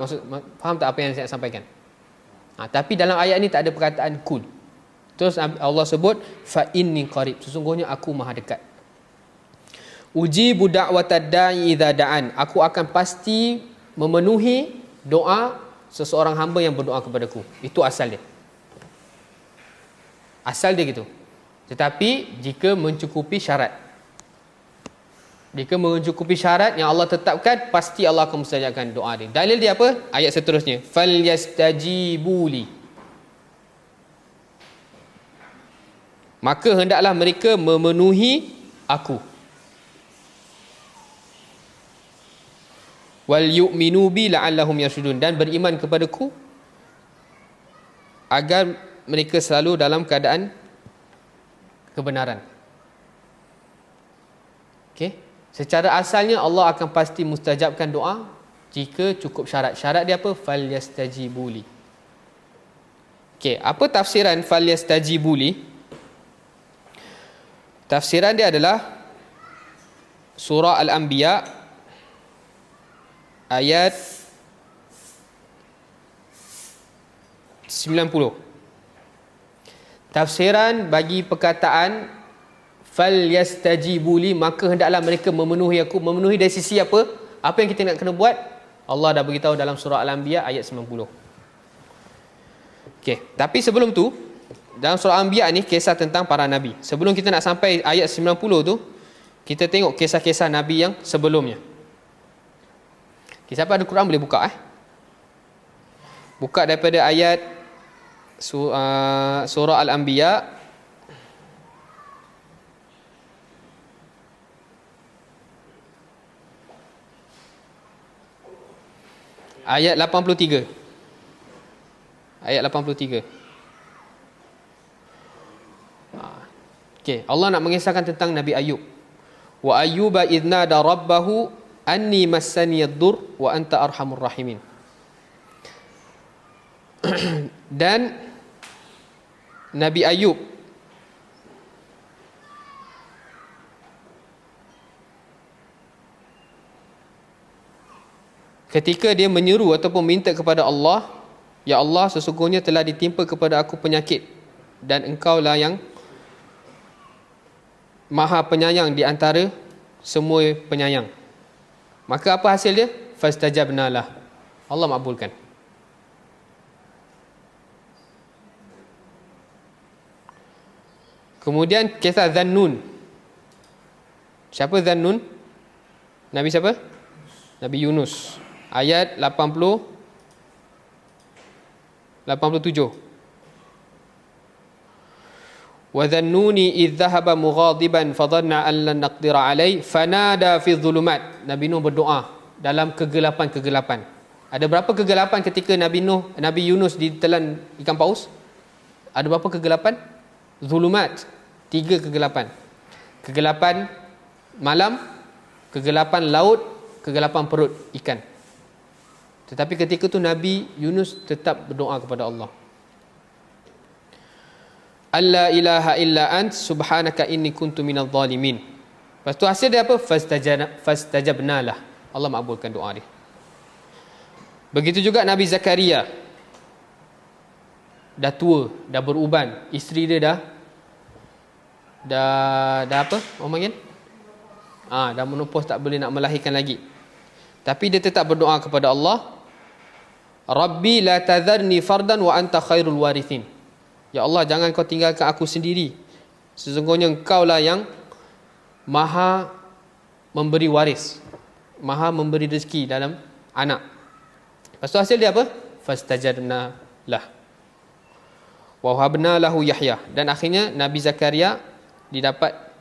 faham tak apa yang saya sampaikan? Tapi dalam ayat ni tak ada perkataan kul. Terus Allah sebut fa inni qarib, sesungguhnya aku maha dekat. Ujibu da'watad da'i idza da'an, aku akan pasti memenuhi doa seseorang hamba yang berdoa kepadaku. Itu asal dia. Asal dia gitu. Tetapi jika mencukupi syarat, jika mencukupi syarat yang Allah tetapkan, pasti Allah akan mustajabkan doa dia. Dalil dia apa? Ayat seterusnya, falyastajibuli, maka hendaklah mereka memenuhi aku. Wal yu'minu bi la'allahum yarshudun, dan beriman kepadaku agar mereka selalu dalam keadaan kebenaran. Okey, secara asalnya Allah akan pasti mustajabkan doa jika cukup syarat. Syarat dia apa? Falyastajibuli. Okey, apa tafsiran falyastajibuli? Tafsiran dia adalah surah Al-Anbiya ayat 90. Tafsiran bagi perkataan falyastajibuli, maka hendaklah mereka memenuhi aku. Memenuhi dari sisi apa? Apa yang kita nak kena buat? Allah dah beritahu dalam surah Al-Anbiya ayat 90. Okey, tapi sebelum tu, dalam surah Al-Anbiya ni kisah tentang para nabi. Sebelum kita nak sampai ayat 90 tu, kita tengok kisah-kisah nabi yang sebelumnya. Siapa ada Quran boleh buka Buka daripada ayat surah Al-Anbiya ayat 83. Ayat 83. Okey, Allah nak mengisahkan tentang Nabi Ayub. Wa ayyuba idnada rabbahu anni massaniyad-dur wa anta arhamur rahimin. Dan Nabi Ayub ketika dia menyeru ataupun minta kepada Allah, ya Allah, sesungguhnya telah ditimpa kepada aku penyakit dan engkaulah yang maha penyayang di antara semua penyayang. Maka apa hasil dia? Fastajabnalah, Allah makbulkan. Kemudian kisah Dhannun. Siapa Dhannun? Nabi siapa? Nabi Yunus. Ayat 87. Wa dhannuni idh dhahaba mughadiban fadhanna an lan naqdira alayhi fanada fi dhulumat. Nabi Nuh berdoa dalam kegelapan-kegelapan. Ada berapa kegelapan ketika Nabi Yunus ditelan ikan paus? Ada berapa kegelapan? Zulumat, 3 kegelapan. Kegelapan malam, kegelapan laut, kegelapan perut ikan. Tetapi ketika itu Nabi Yunus tetap berdoa kepada Allah. Alla ilaha illa ant subhanaka inni kuntu minadh dhalimin. Lepas tu hasil dia apa? Fastajabnalah, Allah makbulkan doa dia. Begitu juga Nabi Zakaria. Dah tua, dah beruban, isteri dia dah apa? Orang panggil? Dah menopause, tak boleh nak melahirkan lagi. Tapi dia tetap berdoa kepada Allah, Rabbi la tadharni fardan wa anta khairul warithin. Ya Allah, jangan kau tinggalkan aku sendiri. Sesungguhnya engkau lah yang maha memberi waris, maha memberi rezeki dalam anak. Lepas tu hasil dia apa? Fastajabna lah wa wahabna lahu Yahya. Dan akhirnya Nabi Zakaria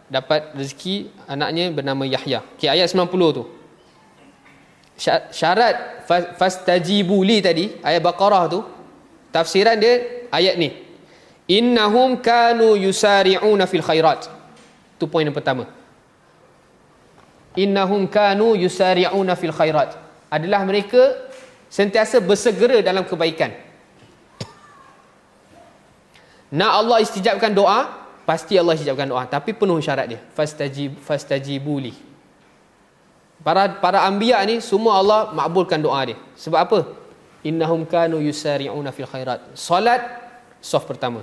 dapat rezeki anaknya bernama Yahya. Okey, ayat 90 tu. Syarat fastajibu li tadi, ayat Baqarah tu, tafsiran dia ayat ni. Innahum kanu yusari'una fil khairat. Tu poin yang pertama. Innahum kanu yusari'una fil khairat. Adalah mereka sentiasa bersegera dalam kebaikan. Nak Allah istijabkan doa, pasti Allah istijabkan doa, tapi penuh syarat dia. Fastajibu li. Para anbiya ni semua Allah makbulkan doa dia. Sebab apa? Innahum kanu yusari'una fil khairat. Solat saf pertama.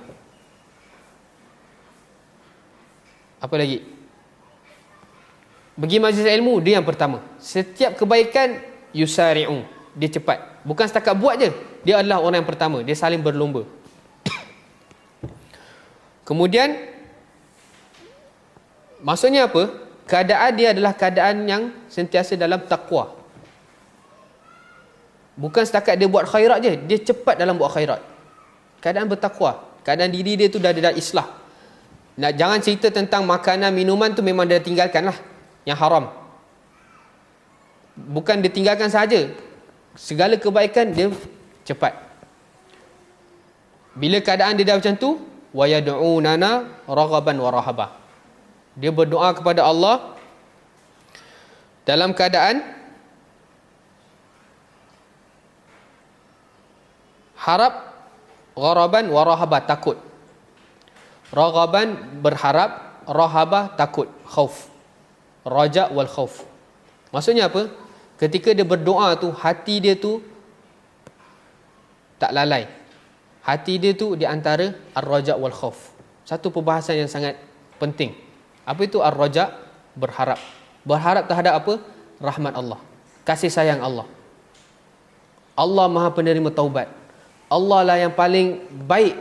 Apa lagi? Pergi majlis ilmu, dia yang pertama. Setiap kebaikan yusari'u, dia cepat. Bukan setakat buat je, dia adalah orang yang pertama. Dia saling berlomba. Kemudian maksudnya apa? Keadaan dia adalah keadaan yang sentiasa dalam takwa. Bukan setakat dia buat khairat je, dia cepat dalam buat khairat. Keadaan bertakwa, keadaan diri dia tu dah islah. Jangan cerita tentang makanan, minuman tu memang dia tinggalkan lah, yang haram. Bukan dia tinggalkan saja, segala kebaikan dia cepat. Bila keadaan dia dah macam tu, wa yad'unana raghaban wa rahabah. Dia berdoa kepada Allah dalam keadaan harap, gharaban wa rahabah, takut. Raghaban berharap, rahabah takut, khauf. Raja wal khauf. Maksudnya apa? Ketika dia berdoa tu, hati dia tu tak lalai. Hati dia tu di antara ar-raja wal khauf. Satu perbahasan yang sangat penting. Apa itu ar-raja? Berharap. Berharap terhadap apa? Rahmat Allah, kasih sayang Allah. Allah Maha penerima taubat. Allah lah yang paling baik.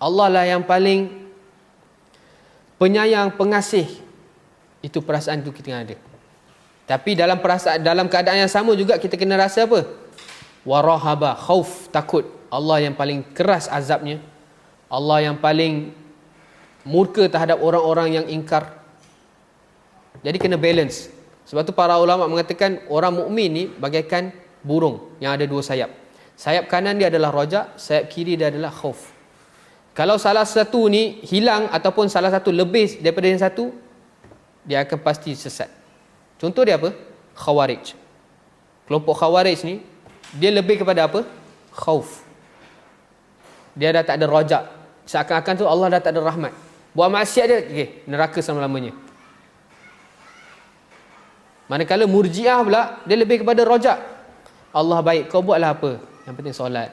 Allah lah yang paling penyayang, pengasih. Itu perasaan tu kita ada. Tapi dalam keadaan yang sama juga kita kena rasa apa? Warahaba, khauf, takut. Allah yang paling keras azabnya. Allah yang paling murka terhadap orang-orang yang ingkar. Jadi kena balance. Sebab tu para ulama mengatakan orang mukmin ni bagaikan burung yang ada dua sayap. Sayap kanan dia adalah raja, sayap kiri dia adalah khauf. Kalau salah satu ni hilang ataupun salah satu lebih daripada yang satu, dia akan pasti sesat. Contoh dia apa? Khawarij. Kelompok Khawarij ni, dia lebih kepada apa? Khauf. Dia dah tak ada raja. Seakan-akan tu Allah dah tak ada rahmat. Buat maksiat dia, neraka selama-lamanya. Manakala Murji'ah pula, dia lebih kepada raja. Allah baik, kau buatlah apa? Yang penting solat.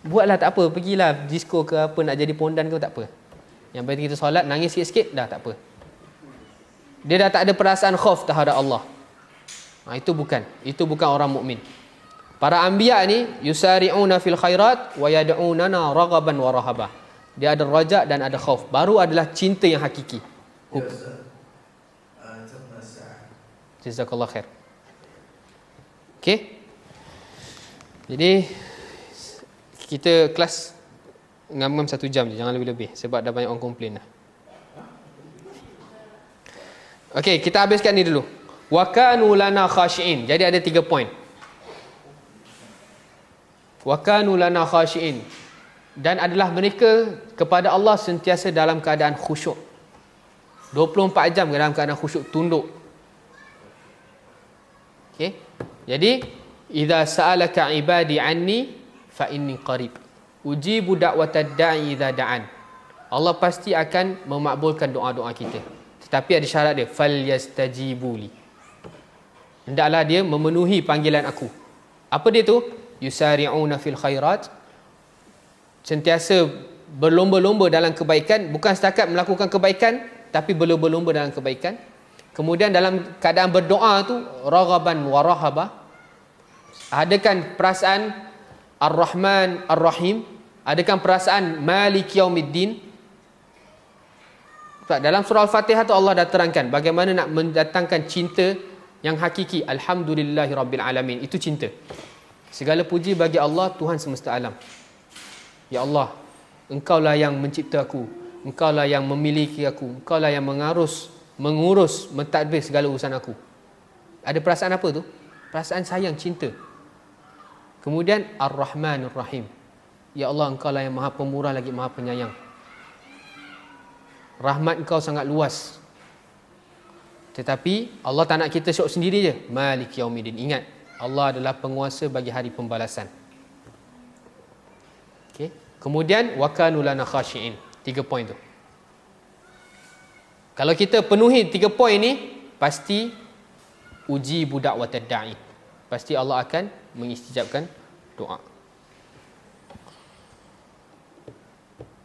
Buatlah tak apa, pergilah disco ke apa, nak jadi pondan ke tak apa. Yang penting kita solat, nangis sikit-sikit, dah tak apa. Dia dah tak ada perasaan khauf terhadap Allah. Itu bukan orang mukmin. Para anbiya ni yusari'una fil khairat wa yad'unana raghaban wa rahabah. Dia ada raja dan ada khauf. Baru adalah cinta yang hakiki. Jazakallah khair. Okey. Jadi kita kelas ngam-ngam 1 jam je, jangan lebih-lebih sebab dah banyak orang komplain dah. Okey, kita habiskan ni dulu. Wa kanu lana khashi'in. Jadi ada 3 poin. Wa kanu lana khashi'in. Dan adalah mereka kepada Allah sentiasa dalam keadaan khusyuk. 24 jam dalam keadaan khusyuk, tunduk. Okey. Jadi, idza sa'alaka ibadi anni fa inni qarib. Ujibu da'watad da'i idza da'an. Allah pasti akan memakbulkan doa-doa kita. Tetapi ada syarat dia, falyastajibu li. Hendaklah dia memenuhi panggilan aku. Apa dia tu? Yusari'una fil khairat. Sentiasa berlomba-lomba dalam kebaikan, bukan setakat melakukan kebaikan, tapi berlomba-lomba dalam kebaikan. Kemudian dalam keadaan berdoa tu raghaban wa rahaba, adakan perasaan Ar-Rahman Ar-Rahim, adakan perasaan Malik Yaumiddin. Dalam surah Al-Fatihah tu Allah dah terangkan bagaimana nak mendatangkan cinta yang hakiki. Alhamdulillahi Rabbil Alamin, itu cinta. Segala puji bagi Allah, Tuhan semesta alam. Ya Allah, Engkaulah yang mencipta aku, Engkaulah yang memiliki aku, Engkaulah yang mengurus, mentadbir segala urusan aku. Ada perasaan apa tu? Perasaan sayang, cinta. Kemudian Ar-Rahman Ar-Rahim. Ya Allah, Engkaulah yang maha pemurah lagi maha penyayang. Rahmat Engkau sangat luas. Tetapi Allah tak nak kita syok sendiri je. Malik Yaumiddin. Ingat, Allah adalah penguasa bagi hari pembalasan. Okay. Kemudian wa kanu lana khashi'in. 3 poin tu. Kalau kita penuhi 3 poin ni, pasti uji budak wa tadda'i. Pasti Allah akan mengistijabkan doa.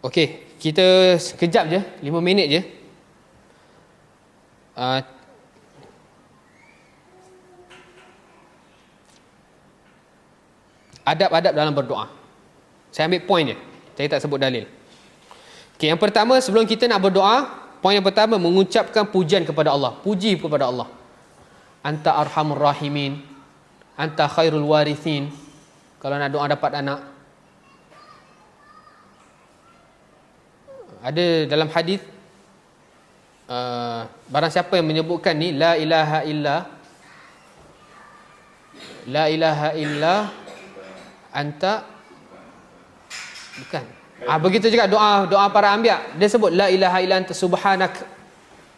Okey, kita sekejap je, 5 minit je. Adab-adab dalam berdoa. Saya ambil poin je, saya tak sebut dalil. Okey, yang pertama, sebelum kita nak berdoa, poin yang pertama, mengucapkan pujian kepada Allah. Puji kepada Allah. Anta arhamur rahimin, anta khairul warithin. Kalau nak doa dapat anak. Ada dalam hadis, barang siapa yang menyebutkan ni la ilaha illa anta, bukan, begitu juga doa para anbiya, dia sebut la ilaha illa anta subhanak,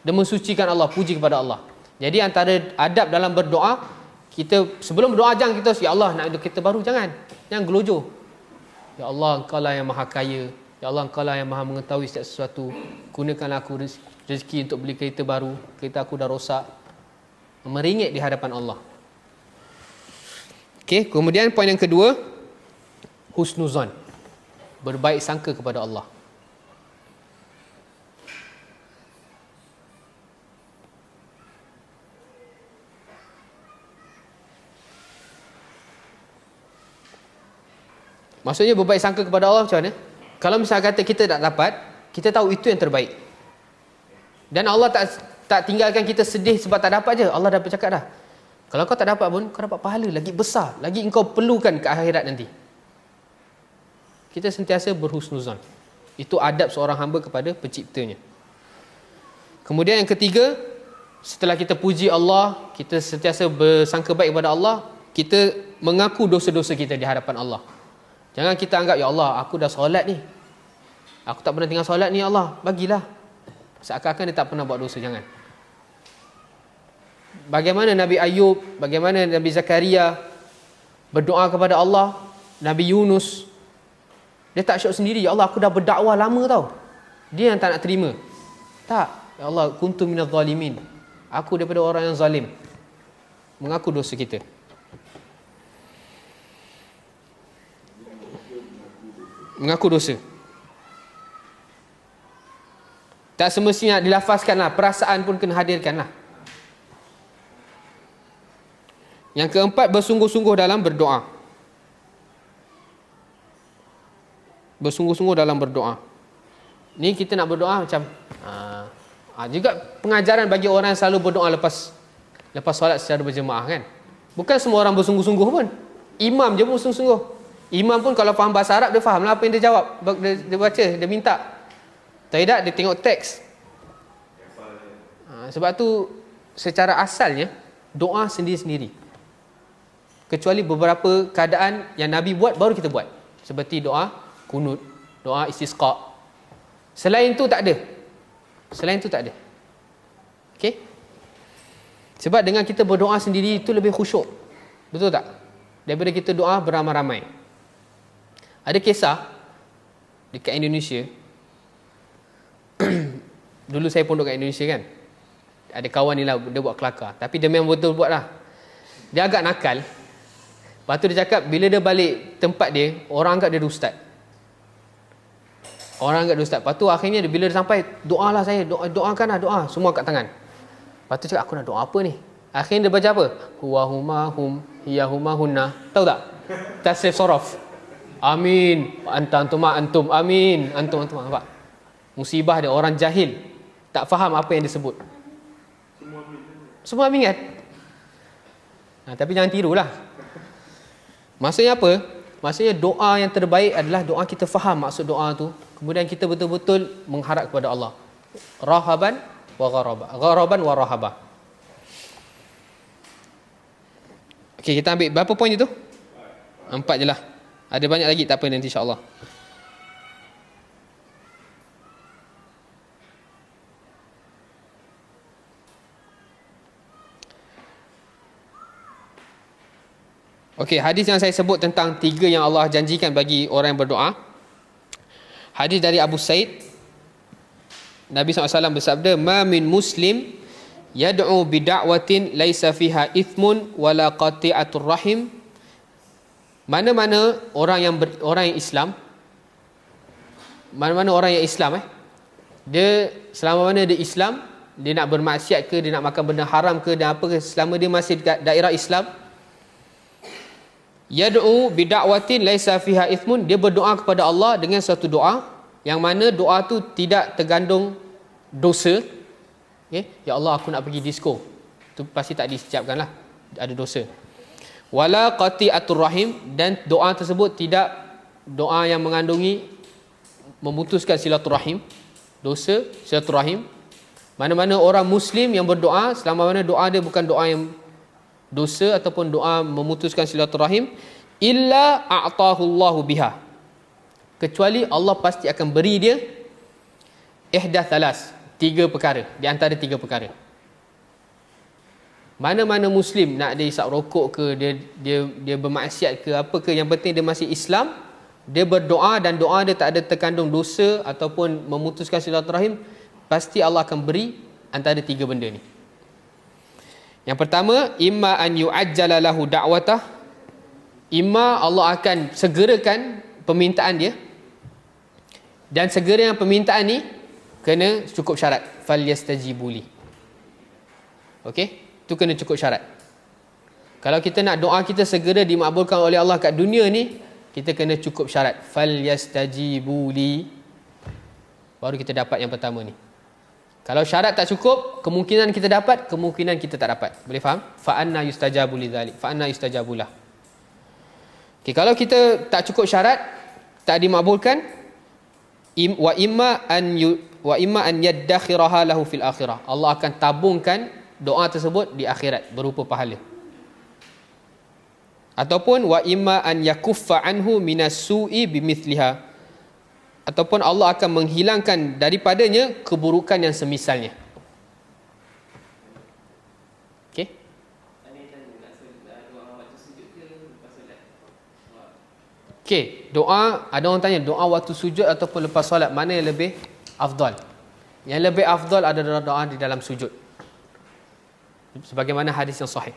dia mensucikan Allah, puji kepada Allah. Jadi antara adab dalam berdoa, kita sebelum berdoa jangan kita ya Allah nak kita baru, jangan gelojoh. Ya Allah, Engkaulah yang maha kaya, ya Allah, Engkaulah yang maha mengetahui setiap sesuatu, gunakanlah aku rezeki untuk beli kereta baru, kereta aku dah rosak. Meringit di hadapan Allah. Okey, kemudian poin yang kedua, husnuzan, berbaik sangka kepada Allah. Maksudnya berbaik sangka kepada Allah macam mana? Kalau misalnya kata kita tak dapat, kita tahu itu yang terbaik. Dan Allah tak tinggalkan kita sedih sebab tak dapat je. Allah dah bercakap dah. Kalau kau tak dapat pun, kau dapat pahala lagi besar, lagi engkau perlukan ke akhirat nanti. Kita sentiasa berhusnuzan. Itu adab seorang hamba kepada penciptanya. Kemudian yang ketiga, setelah kita puji Allah, kita sentiasa bersangka baik kepada Allah, kita mengaku dosa-dosa kita di hadapan Allah. Jangan kita anggap, ya Allah, aku dah solat ni, aku tak pernah tinggal solat ni, ya Allah, bagilah. Seakan-akan dia tak pernah buat dosa. Jangan. Bagaimana Nabi Ayub, bagaimana Nabi Zakaria berdoa kepada Allah, Nabi Yunus, dia tak syok sendiri, ya Allah, aku dah berdakwah lama tau, dia yang tak nak terima. Tak, ya Allah, kuntu minadh zalimin, aku daripada orang yang zalim. Mengaku dosa kita. Mengaku dosa. Tak semestinya dilafazkanlah, perasaan pun kena hadirkanlah. Yang keempat, bersungguh-sungguh dalam berdoa. Bersungguh-sungguh dalam berdoa. Ni kita nak berdoa macam juga pengajaran bagi orang yang selalu berdoa lepas solat secara berjemaah kan. Bukan semua orang bersungguh-sungguh pun. Imam je pun bersungguh-sungguh. Imam pun kalau faham bahasa Arab, dia faham lah apa yang dia jawab. Dia baca, dia minta. Tidak, dia tengok teks. Sebab tu secara asalnya doa sendiri-sendiri. Kecuali beberapa keadaan yang Nabi buat, baru kita buat. Seperti doa kunut, doa istisqa. Selain tu tak ada. Okey? Sebab dengan kita berdoa sendiri itu lebih khusyuk. Betul tak? Daripada kita doa beramai-ramai. Ada kisah dekat Indonesia. Dulu saya pondok kat Indonesia kan. Ada kawan ni lah, dia buat kelakar. Tapi dia memang betul buat lah. Dia agak nakal. Lepas tu dia cakap, bila dia balik tempat dia, orang anggap dia ustaz. Lepas tu akhirnya bila dia sampai, doalah saya, doakanlah doa. Semua kat tangan. Lepas tu cakap, aku nak doa apa ni? Akhirnya dia baca apa? Huwa huma hum, hiya huma hunna. Tahu tak? Tasrif sorof. Amin. Antum. Amin. Antum. Nampak? Musibah dia, orang jahil. Tak faham apa yang disebut. Semua amin kan? Tapi jangan tirulah. Maksudnya apa? Maksudnya doa yang terbaik adalah doa kita faham maksud doa tu. Kemudian kita betul-betul mengharap kepada Allah. Rahaban wa gharaba. Gharaban wa rahaba. Okey, kita ambil berapa poin itu? 4 je lah. Ada banyak lagi, tak apa nanti insya-Allah. Okey, hadis yang saya sebut tentang 3 yang Allah janjikan bagi orang yang berdoa. Hadis dari Abu Sa'id. Nabi SAW bersabda, "Ma min muslim yad'u bida'watin laisa fiha ithmun wala qati'atur rahim." Mana-mana orang yang Islam, dia selama mana dia Islam, dia nak bermaksiat ke, dia nak makan benda haram ke, dan apa ke, selama dia masih dekat daerah Islam, yad'u bida'watin laisa fiha ithmun, dia berdoa kepada Allah dengan satu doa yang mana doa tu tidak tergandung dosa. Ya Allah, aku nak pergi disco, tu pasti tak disijabkanlah, ada dosa. Wala qati'atur rahim, dan doa tersebut tidak doa yang mengandungi memutuskan silaturahim, dosa silaturahim. Mana-mana orang Muslim yang berdoa, selama mana doa dia bukan doa yang dosa ataupun doa memutuskan silaturahim, illa a'tahu Allahu biha, kecuali Allah pasti akan beri dia ihdath thalas, 3 perkara, di antara 3 perkara. Mana-mana Muslim nak dia isap rokok ke, dia bermaksiat ke, apa ke, yang penting dia masih Islam, dia berdoa dan doa dia tak ada terkandung dosa ataupun memutuskan silaturahim, pasti Allah akan beri antara 3 benda ni. Yang pertama, imma an yu'ajjala lahu da'watah, imma Allah akan segerakan permintaan dia, dan segera yang permintaan ni kena cukup syarat, falyastajibuli. Okey, tu kena cukup syarat. Kalau kita nak doa kita segera dimakbulkan oleh Allah kat dunia ni, kita kena cukup syarat, falyastajibuli, baru kita dapat yang pertama ni. Kalau syarat tak cukup, kemungkinan kita dapat, kemungkinan kita tak dapat. Boleh faham? Fa anna yustajabu lidzalik, fa anna yustajabulah. Okey, kalau kita tak cukup syarat, tak dimakbulkan, wa imma an yaddakhiraha lahu fil akhirah, Allah akan tabungkan doa tersebut di akhirat berupa pahala. Ataupun wa imma an yakuffa anhu minas su'i bimithliha, ataupun Allah akan menghilangkan daripadanya keburukan yang semisalnya. Okey. Okey, doa, ada orang tanya doa waktu sujud ataupun lepas solat, mana yang lebih afdal? Yang lebih afdal adalah doa di dalam sujud, sebagaimana hadis yang sahih.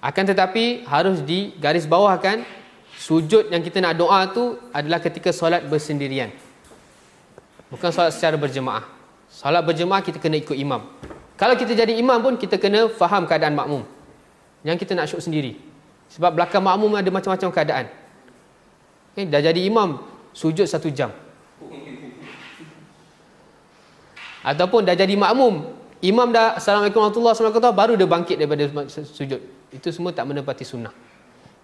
Akan tetapi harus digaris bawahkan, sujud yang kita nak doa tu adalah ketika solat bersendirian, bukan solat secara berjemaah. Solat berjemaah kita kena ikut imam. Kalau kita jadi imam pun kita kena faham keadaan makmum. Yang kita nak syuk sendiri, sebab belakang makmum ada macam-macam keadaan. Dah jadi imam, sujud 1 jam. Ataupun dah jadi makmum, imam dah Assalamualaikum warahmatullahi wabarakatuh, baru dia bangkit daripada sujud. Itu semua tak menepati sunnah.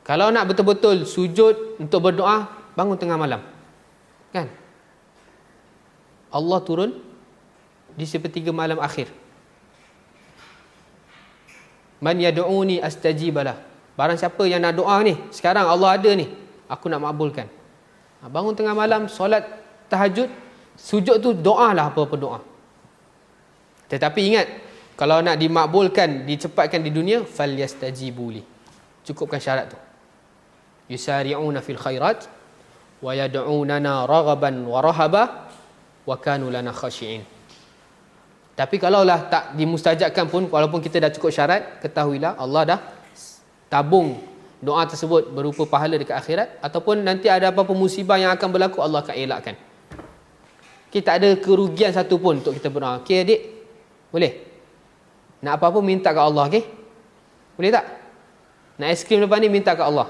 Kalau nak betul-betul sujud untuk berdoa, bangun tengah malam, kan? Allah turun di sepertiga malam akhir. Man yad'uni astajibalah. Barang siapa yang nak doa ni, sekarang Allah ada ni, aku nak makbulkan. Bangun tengah malam, solat tahajud, sujud tu doa lah, apa-apa doa. Tetapi ingat, kalau nak dimakbulkan, dicepatkan di dunia, falyastajibuli, cukupkan syarat tu. Yusari'una fil khairat wa yad'unana raghaban wa rahaba wa kanu lana khashi'in. Tapi kalaulah tak dimustajabkan pun, walaupun kita dah cukup syarat, ketahuilah Allah dah tabung doa tersebut berupa pahala dekat akhirat, ataupun nanti ada apa-apa musibah yang akan berlaku, Allah akan elakkan. Kita tak ada kerugian satu pun untuk kita berdoa. Okey adik? Boleh? Nak apa-apa minta ke Allah, okey? Boleh tak? Nak aiskrim lepas ni minta ke Allah.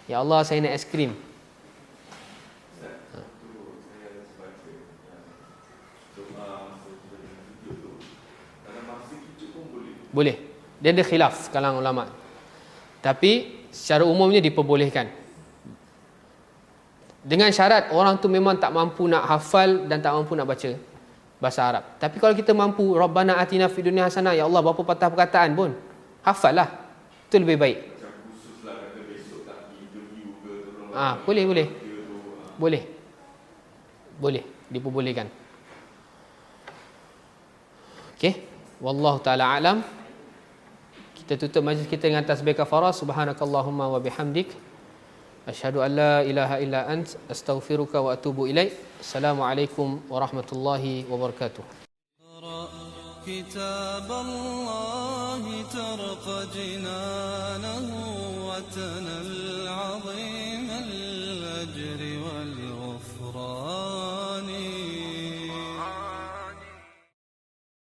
Ya Allah, saya nak aiskrim. Boleh. Dia ada khilaf kalangan ulama. Tapi secara umumnya diperbolehkan. Dengan syarat orang tu memang tak mampu nak hafal dan tak mampu nak baca bahasa Arab. Tapi kalau kita mampu, Rabbana atina fid dunya hasanah, ya Allah berapa patah perkataan pun, hafal lah. Itu lebih baik. Boleh. Diperbolehkan. Okey. Wallahu taala alam. Kita tutup majlis kita dengan tasbih kafarah. Subhanakallahumma wa bihamdik, asyhadu an la ilaha illa ant, astaghfiruka wa atubu ilaik. Assalamualaikum warahmatullahi wabarakatuh. كتاب الله ترقى جنانه وتنال عظيم الأجر والغفران.